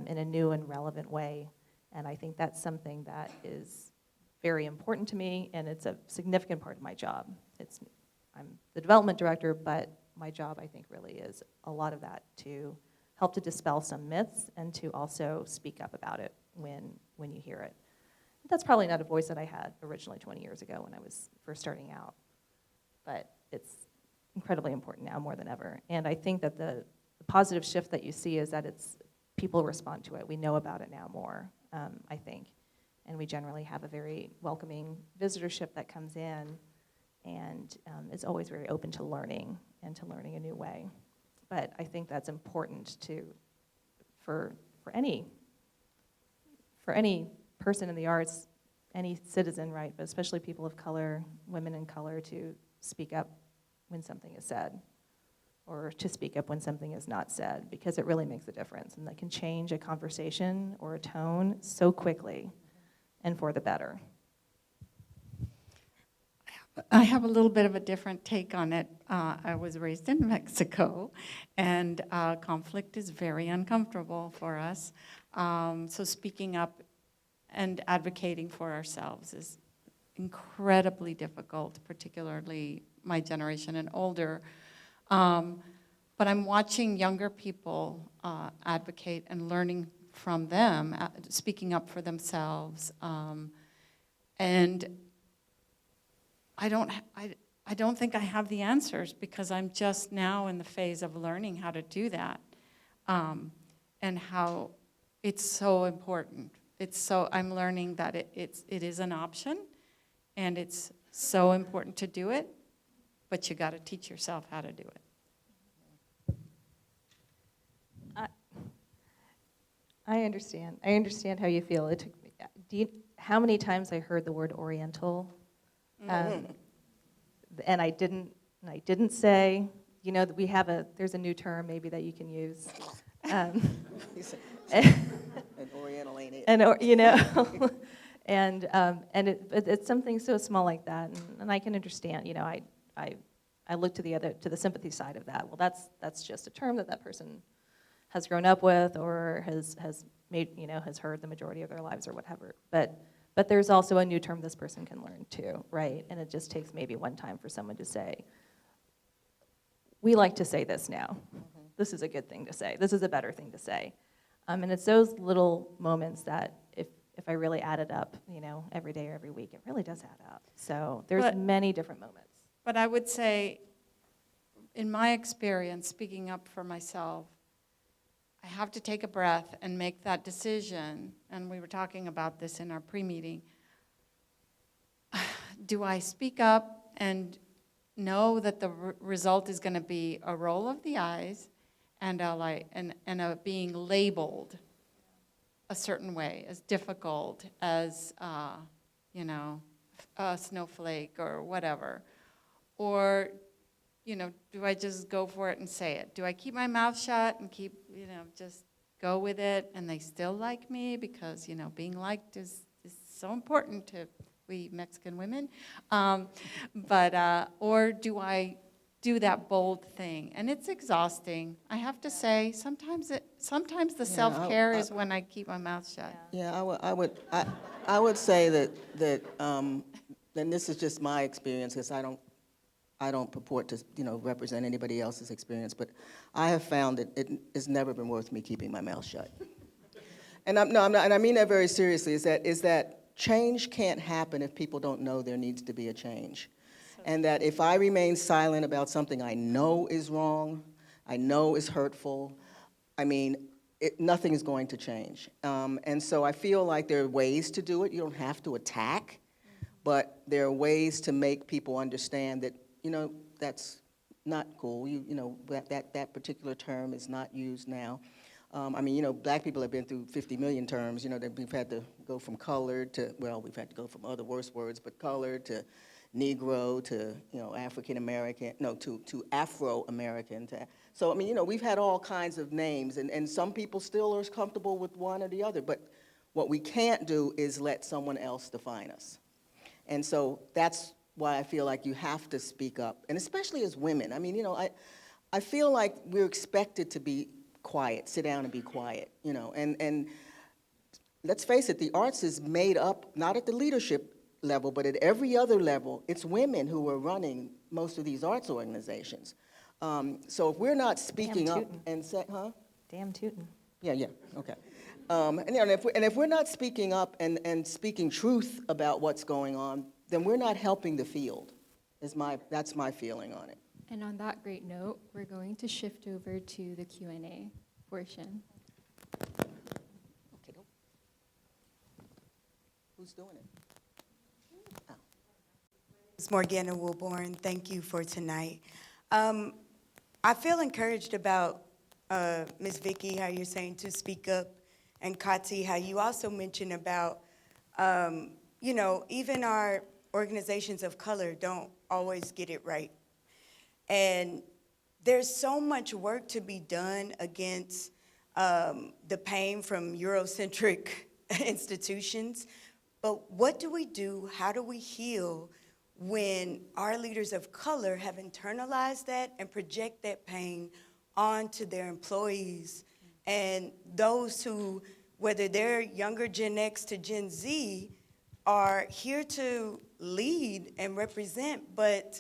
in a new and relevant way. And I think that's something that is very important to me, and it's a significant part of my job. I'm the development director, but my job, I think, really is a lot of that, to help to dispel some myths and to also speak up about it when you hear it. That's probably not a voice that I had originally 20 years ago when I was first starting out, but it's incredibly important now more than ever. And I think that the positive shift that you see is that people respond to it. We know about it now more, I think. And we generally have a very welcoming visitorship that comes in and is always very open to learning and to learning a new way. But I think that's important for any person in the arts, any citizen, right, but especially people of color, women in color, to speak up when something is said, or to speak up when something is not said, because it really makes a difference, and that can change a conversation or a tone so quickly and for the better. I have a little bit of a different take on it. I was raised in Mexico, and conflict is very uncomfortable for us. So speaking up and advocating for ourselves is incredibly difficult, particularly my generation and older. But I'm watching younger people advocate and learning from them, speaking up for themselves. And I don't think I have the answers, because I'm just now in the phase of learning how to do that, and how it's so important. I'm learning that it is an option, and it's so important to do it, but you got to teach yourself how to do it. I understand. I understand how you feel. It took me, how many times I heard the word Oriental, and I didn't say, you know, that there's a new term maybe that you can use. An Oriental ain't it. And you know, and it's something so small like that, and I can understand. You know, I look to the sympathy side of that. Well, that's just a term that person has grown up with, or has heard the majority of their lives, or whatever. But there's also a new term this person can learn too, right? And it just takes maybe one time for someone to say, we like to say this now. Mm-hmm. This is a good thing to say. This is a better thing to say. And it's those little moments that if if I really add it up, every day or every week, it really does add up. So there's But- many different moments. But I would say, in my experience, speaking up for myself, I have to take a breath and make that decision. And we were talking about this in our pre-meeting. Do I speak up and know that the result is going to be a roll of the eyes and a being labeled a certain way, as difficult as, a snowflake or whatever? Or, do I just go for it and say it? Do I keep my mouth shut and keep, just go with it and they still like me because, being liked is so important to we Mexican women? Or do I do that bold thing? And it's exhausting. I have to say, sometimes the self-care is when I keep my mouth shut. Yeah, I would say that and this is just my experience, because I don't purport to, represent anybody else's experience, but I have found that it has never been worth me keeping my mouth shut. And I'm not, and I mean that very seriously, is that change can't happen if people don't know there needs to be a change. And that if I remain silent about something I know is wrong, I know is hurtful, nothing is going to change. And so I feel like there are ways to do it. You don't have to attack, but there are ways to make people understand that, that's not cool. That particular term is not used now. Black people have been through 50 million terms. That we've had to go from colored to, we've had to go from other worse words, but colored to Negro to, African American, to Afro-American. So, we've had all kinds of names, and some people still are comfortable with one or the other, but what we can't do is let someone else define us. And so that's why I feel like you have to speak up, and especially as women. I feel like we're expected to be quiet, sit down and be quiet, and let's face it, the arts is made up, not at the leadership level, but at every other level, it's women who are running most of these arts organizations. So if we're not speaking up and say, Damn tootin'. Yeah, okay. And if we're not speaking up and speaking truth about what's going on, then we're not helping the field. That's my feeling on it. And on that great note, we're going to shift over to the Q&A portion. Okay. Who's doing it? Ms. Morgana Wilborn, thank you for tonight. I feel encouraged about Ms. Vicki, how you're saying to speak up, and Kati, how you also mentioned about, even our organizations of color don't always get it right. And there's so much work to be done against the pain from Eurocentric institutions. But what do we do? How do we heal when our leaders of color have internalized that and project that pain onto their employees? And those who, whether they're younger Gen X to Gen Z, are here to lead and represent, but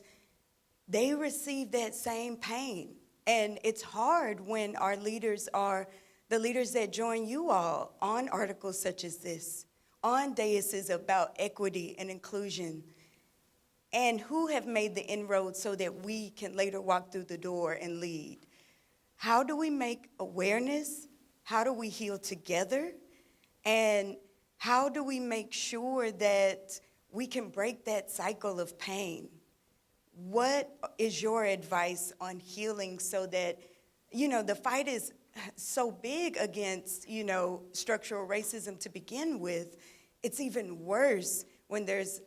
they receive that same pain. And it's hard when our leaders are the leaders that join you all on articles such as this, on daises about equity and inclusion, and who have made the inroads so that we can later walk through the door and lead. How do we make awareness? How do we heal together? And how do we make sure that we can break that cycle of pain? What is your advice on healing so that, the fight is so big against, structural racism to begin with. It's even worse when there's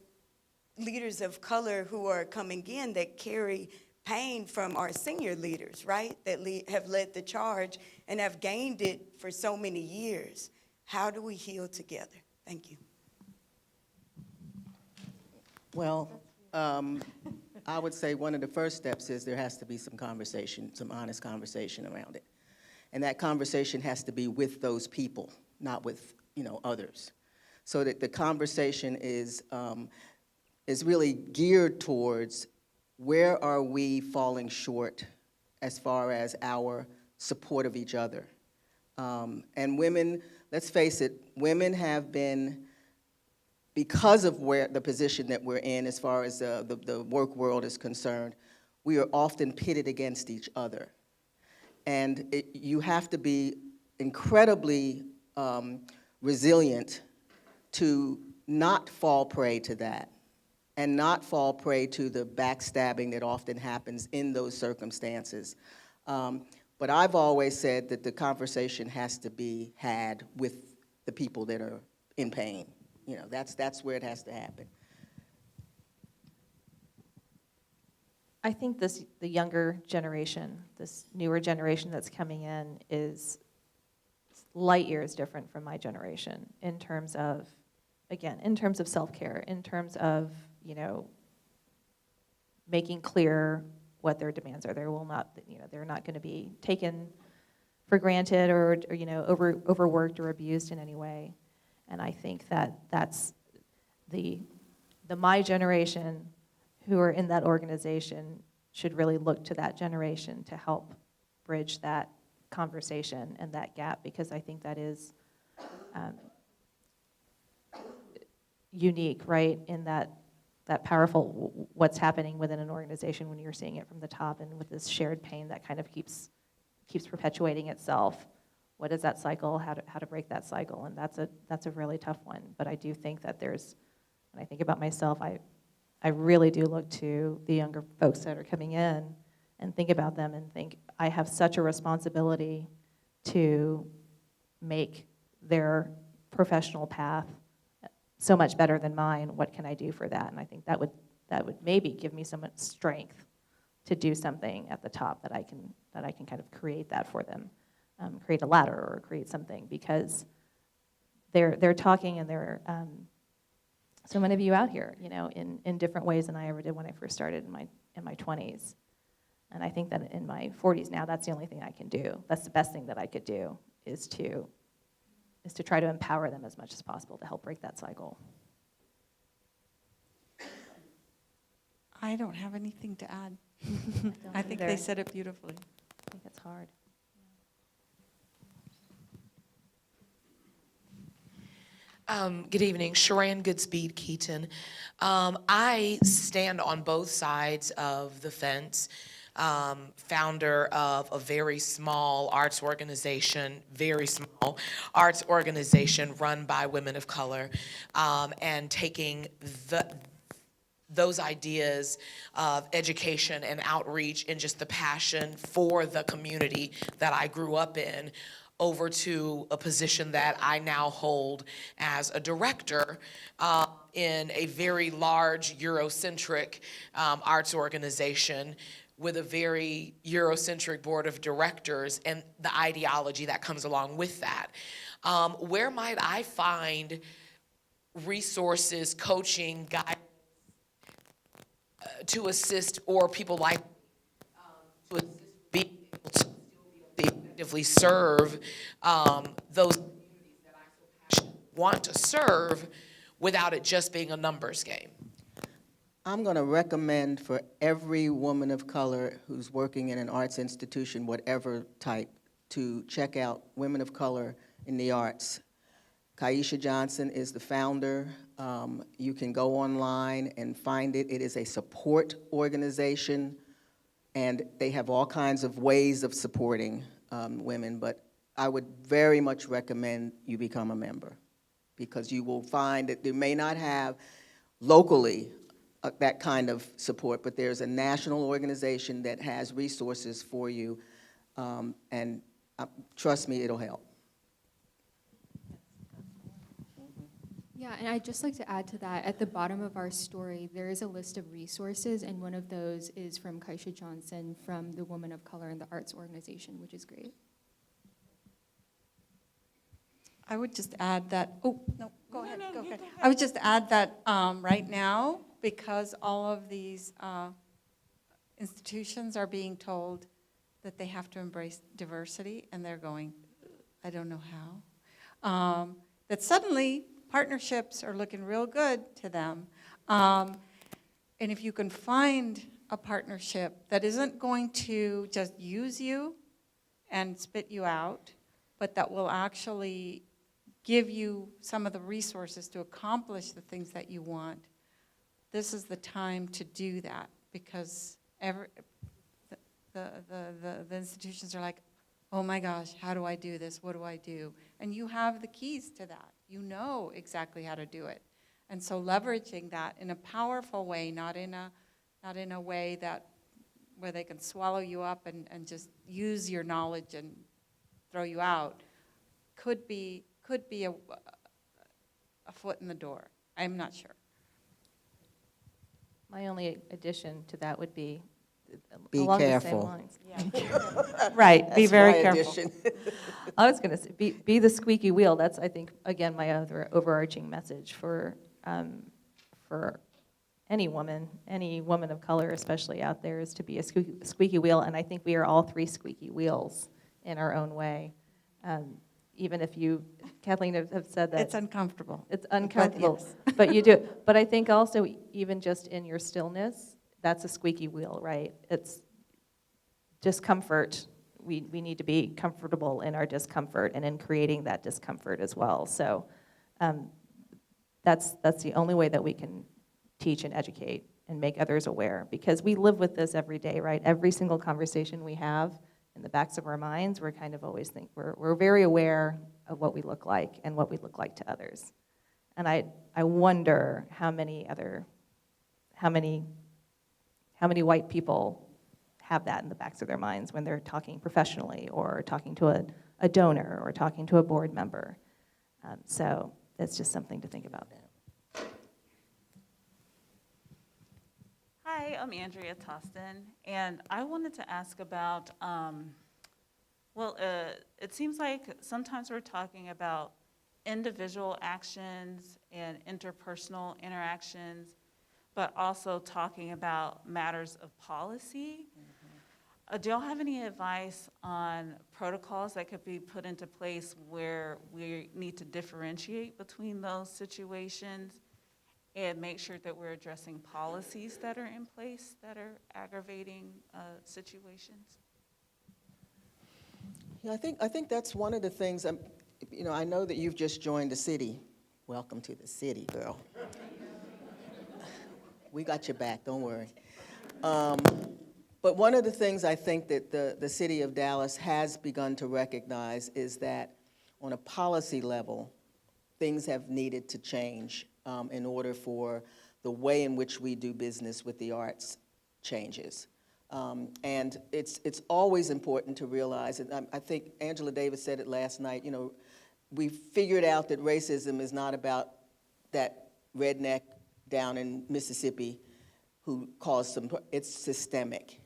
leaders of color who are coming in that carry pain from our senior leaders, right? That have led the charge and have gained it for so many years. How do we heal together? Thank you. Well, I would say one of the first steps is there has to be some conversation, some honest conversation around it. And that conversation has to be with those people, not with, others. So that the conversation is really geared towards where are we falling short as far as our support of each other. And women, let's face it, women have been, because of where the position that we're in as far as the work world is concerned, we are often pitted against each other. And you have to be incredibly resilient to not fall prey to that and not fall prey to the backstabbing that often happens in those circumstances. But I've always said that the conversation has to be had with the people that are in pain. You know, that's where it has to happen. I think the younger generation, this newer generation that's coming in is light years different from my generation in terms of, again, in terms of self-care, in terms of, you know, making clear what their demands are. There will not, you know, they're not going to be taken for granted or you know, overworked or abused in any way. And I think that that's the my generation who are in that organization should really look to that generation to help bridge that conversation and that gap, because I think that is unique, right, in that powerful what's happening within an organization when you're seeing it from the top and with this shared pain that kind of keeps perpetuating itself. What is that cycle? How to break that cycle? And that's a really tough one. But I do think that there's, when I think about myself, I really do look to the younger folks that are coming in and think about them and think, I have such a responsibility to make their professional path so much better than mine. What can I do for that? And I think that would maybe give me some strength to do something at the top that I can kind of create that for them, create a ladder or create something, because they're talking and they're so many of you out here, you know, in different ways than I ever did when I first started in my 20s. And I think that in my 40s now, that's the only thing I can do. That's the best thing that I could do, is to try to empower them as much as possible to help break that cycle. I don't have anything to add. I think they said it beautifully. I think it's hard. Good evening, Sharan Goodspeed Keaton. I stand on both sides of the fence, founder of a very small arts organization run by women of color, and taking those ideas of education and outreach and just the passion for the community that I grew up in over to a position that I now hold as a director in a very large Eurocentric arts organization with a very Eurocentric board of directors and the ideology that comes along with that. Where might I find resources, coaching, guidance to assist, or people like to assist being able to effectively serve those communities that I so passionately want to serve without it just being a numbers game? I'm going to recommend for every woman of color who's working in an arts institution, whatever type, to check out Women of Color in the Arts. Kaisha Johnson is the founder. You can go online and find it. It is a support organization, and they have all kinds of ways of supporting women, but I would very much recommend you become a member, because you will find that they may not have locally that kind of support, but there's a national organization that has resources for you, and trust me, it'll help. Yeah, and I'd just like to add to that, at the bottom of our story, there is a list of resources, and one of those is from Kaisha Johnson from the Women of Color in the Arts organization, which is great. I would just add that, oh, no, go ahead. I would just add that right now, because all of these institutions are being told that they have to embrace diversity, and they're going, I don't know how, that suddenly partnerships are looking real good to them. And if you can find a partnership that isn't going to just use you and spit you out, but that will actually give you some of the resources to accomplish the things that you want, this is the time to do that, because the institutions are like, oh my gosh, how do I do this? What do I do? And you have the keys to that. You know exactly how to do it. And so leveraging that in a powerful way, not in a way that where they can swallow you up and just use your knowledge and throw you out, could be a foot in the door. I'm not sure. My only addition to that would be Be along careful. the same lines. Right, be That's very my careful. addition. I was going to say, be the squeaky wheel. That's, I think, again, my other overarching message for any woman of color, especially out there, is to be a squeaky wheel. And I think we are all three squeaky wheels in our own way. Even if you, Kathleen, have said that. It's uncomfortable. It's uncomfortable, but you do it. But I think also, even just in your stillness, that's a squeaky wheel, right? It's discomfort. We need to be comfortable in our discomfort and in creating that discomfort as well. So that's the only way that we can teach and educate and make others aware, because we live with this every day, right? Every single conversation we have in the backs of our minds, we're kind of always we're very aware of what we look like and what we look like to others. And I wonder how many white people have that in the backs of their minds when they're talking professionally or talking to a donor or talking to a board member. So that's just something to think about. Hi, I'm Andrea Tostin, and I wanted to ask about, it seems like sometimes we're talking about individual actions and interpersonal interactions, but also talking about matters of policy. Do y'all have any advice on protocols that could be put into place where we need to differentiate between those situations and make sure that we're addressing policies that are in place that are aggravating situations? Yeah, I think that's one of the things. I know that you've just joined the city. Welcome to the city, girl. We got your back. Don't worry. But one of the things I think that the city of Dallas has begun to recognize is that on a policy level, things have needed to change in order for the way in which we do business with the arts changes. And it's always important to realize, and I think Angela Davis said it last night, we figured out that racism is not about that redneck down in Mississippi who caused it's systemic.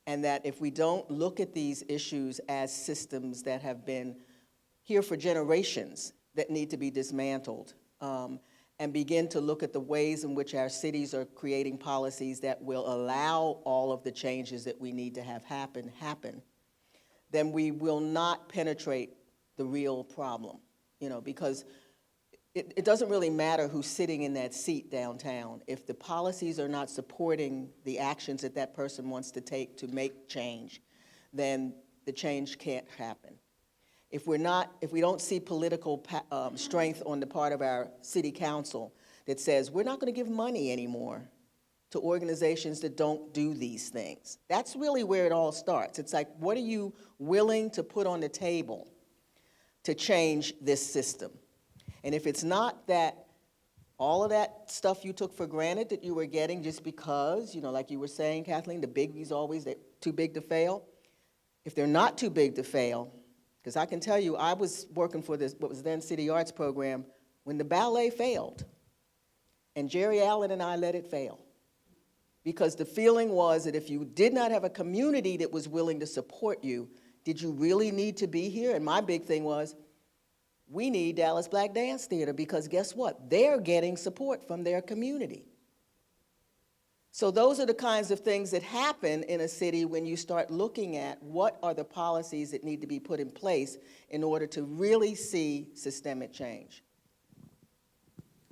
And that if we don't look at these issues as systems that have been here for generations that need to be dismantled, and begin to look at the ways in which our cities are creating policies that will allow all of the changes that we need to have happen, then we will not penetrate the real problem, because it doesn't really matter who's sitting in that seat downtown. If the policies are not supporting the actions that that person wants to take to make change, then the change can't happen. If we don't see political strength on the part of our city council that says, we're not going to give money anymore to organizations that don't do these things. That's really where it all starts. It's like, what are you willing to put on the table to change this system? And if it's not that all of that stuff you took for granted that you were getting just because, like you were saying, Kathleen, the biggies always, they're too big to fail. If they're not too big to fail, because I can tell you, I was working for what was then City Arts Program when the ballet failed. And Jerry Allen and I let it fail. Because the feeling was that if you did not have a community that was willing to support you, did you really need to be here? And my big thing was, we need Dallas Black Dance Theater, because guess what? They're getting support from their community. So those are the kinds of things that happen in a city when you start looking at what are the policies that need to be put in place in order to really see systemic change.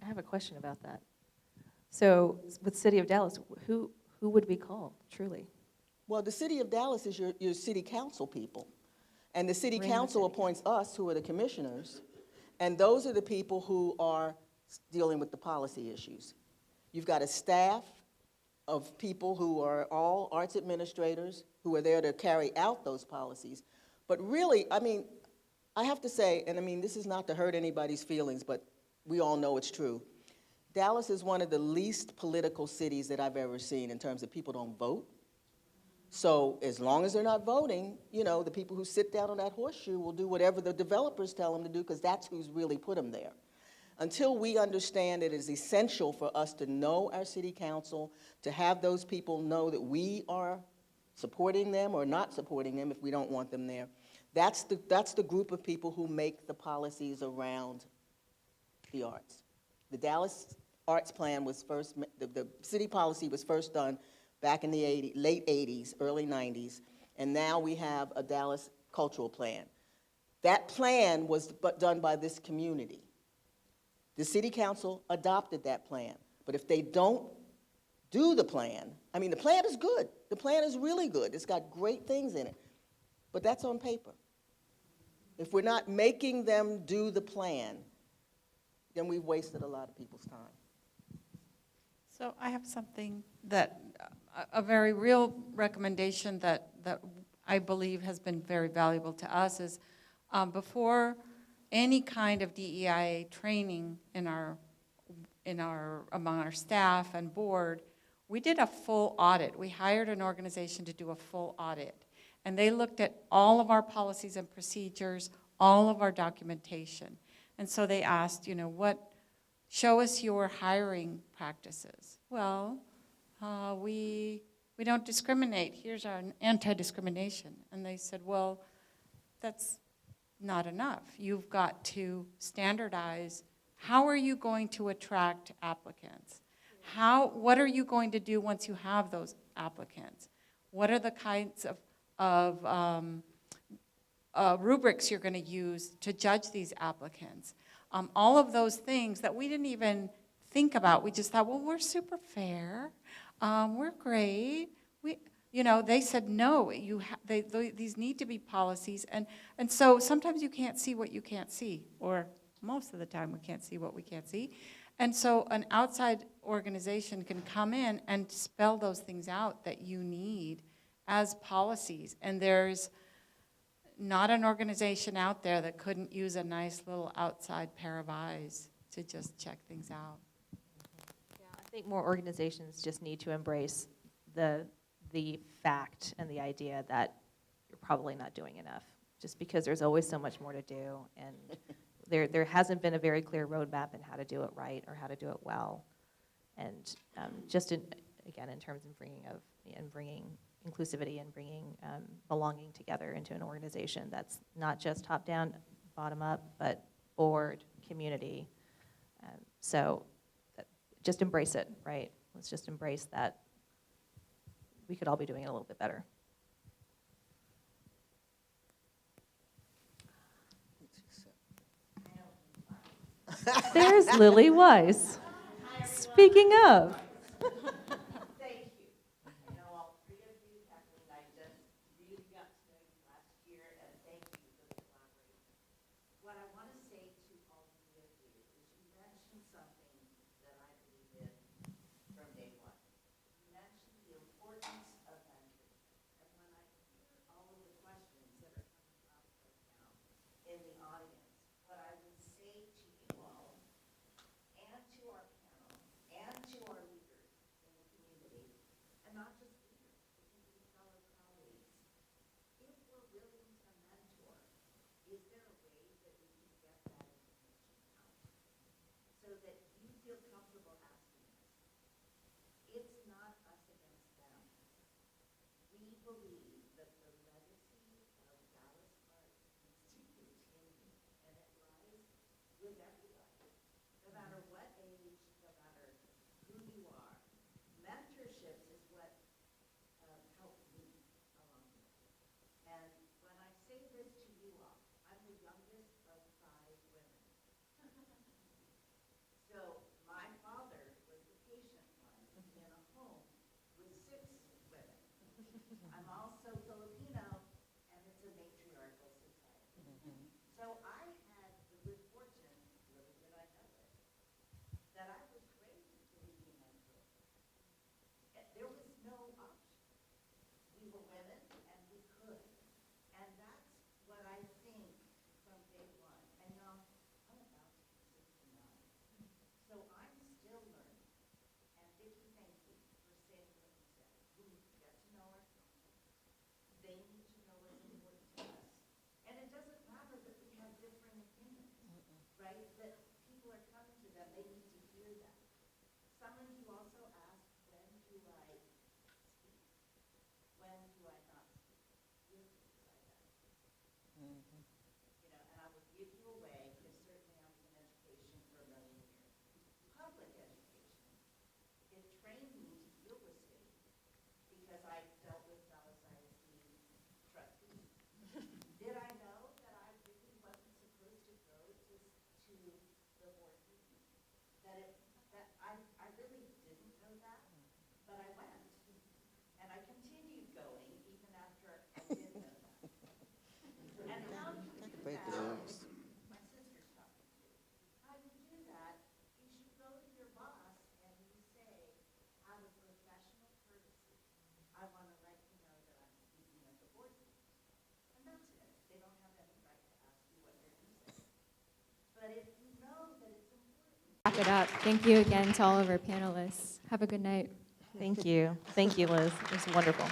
I have a question about that. So with City of Dallas, who would we call, truly? Well, the City of Dallas is your city council people. And the city We're in the council city appoints us, who are the commissioners, And those are the people who are dealing with the policy issues. You've got a staff of people who are all arts administrators who are there to carry out those policies. But really, I mean, I have to say, and I mean, this is not to hurt anybody's feelings, but we all know it's true. Dallas is one of the least political cities that I've ever seen in terms of people don't vote. So as long as they're not voting, you know, the people who sit down on that horseshoe will do whatever the developers tell them to do, because that's who's really put them there. Until we understand it is essential for us to know our city council, to have those people know that we are supporting them or not supporting them if we don't want them there. That's the group of people who make the policies around the arts. The Dallas Arts Plan was first, the city policy was first done back in the late 80s, early 90s, and now we have a Dallas Cultural Plan. That plan was done by this community. The city council adopted that plan, but if they don't do the plan, I mean, the plan is good. The plan is really good. It's got great things in it, but that's on paper. If we're not making them do the plan, then we've wasted a lot of people's time. So I have something that, a very real recommendation that I believe has been very valuable to us is before any kind of DEIA training among our staff and board, we did a full audit. We hired an organization to do a full audit. And they looked at all of our policies and procedures, all of our documentation. And so they asked, you know, show us your hiring practices. Well, we don't discriminate. Here's our anti-discrimination. And they said, well, that's not enough. You've got to standardize. How are you going to attract applicants? What are you going to do once you have those applicants? What are the kinds of rubrics you're going to use to judge these applicants? All of those things that we didn't even think about. We just thought, well, we're super fair. We're great. They said, no, these need to be policies. And so sometimes you can't see what you can't see, or most of the time we can't see what we can't see. And so an outside organization can come in and spell those things out that you need as policies. And there's not an organization out there that couldn't use a nice little outside pair of eyes to just check things out. Yeah, I think more organizations just need to embrace the fact and the idea that you're probably not doing enough, just because there's always so much more to do, and there hasn't been a very clear roadmap in how to do it right or how to do it well. And again, in terms of bringing inclusivity and bringing belonging together into an organization that's not just top down, bottom up, but board, community. So just embrace it, right? Let's just embrace that we could all be doing it a little bit better. There's Lily Weiss. Speaking of. Thank you. I know all three of you, Kathleen, I just really got to know you last year, and thank you for the collaboration. What I want to say to all three of you is you mentioned something that I believe in from day one. You mentioned the importance of mentoring. And when I hear all of the questions that are coming up right now in the audience, what I would say to you all and to our panel and to our leaders in the community, and not just leaders, but even fellow colleagues, if we're willing to mentor, is there a way that we can get that information out so that you feel comfortable asking us? It's not us against them. We believe that the legacy of Dallas Arts needs to continue, and it lies with everybody, no matter what age, no matter who you are. Mentorships is what helped me along the way. And when I say this to you all, I'm the youngest of 5 women. So my father was the patient one in a home with 6 women. I'm also Filipino, and it's a matriarchal society. So I had the good fortune wrap it up. Thank you again to all of our panelists. Have a good night. Thank you. Thank you, Liz. It was wonderful.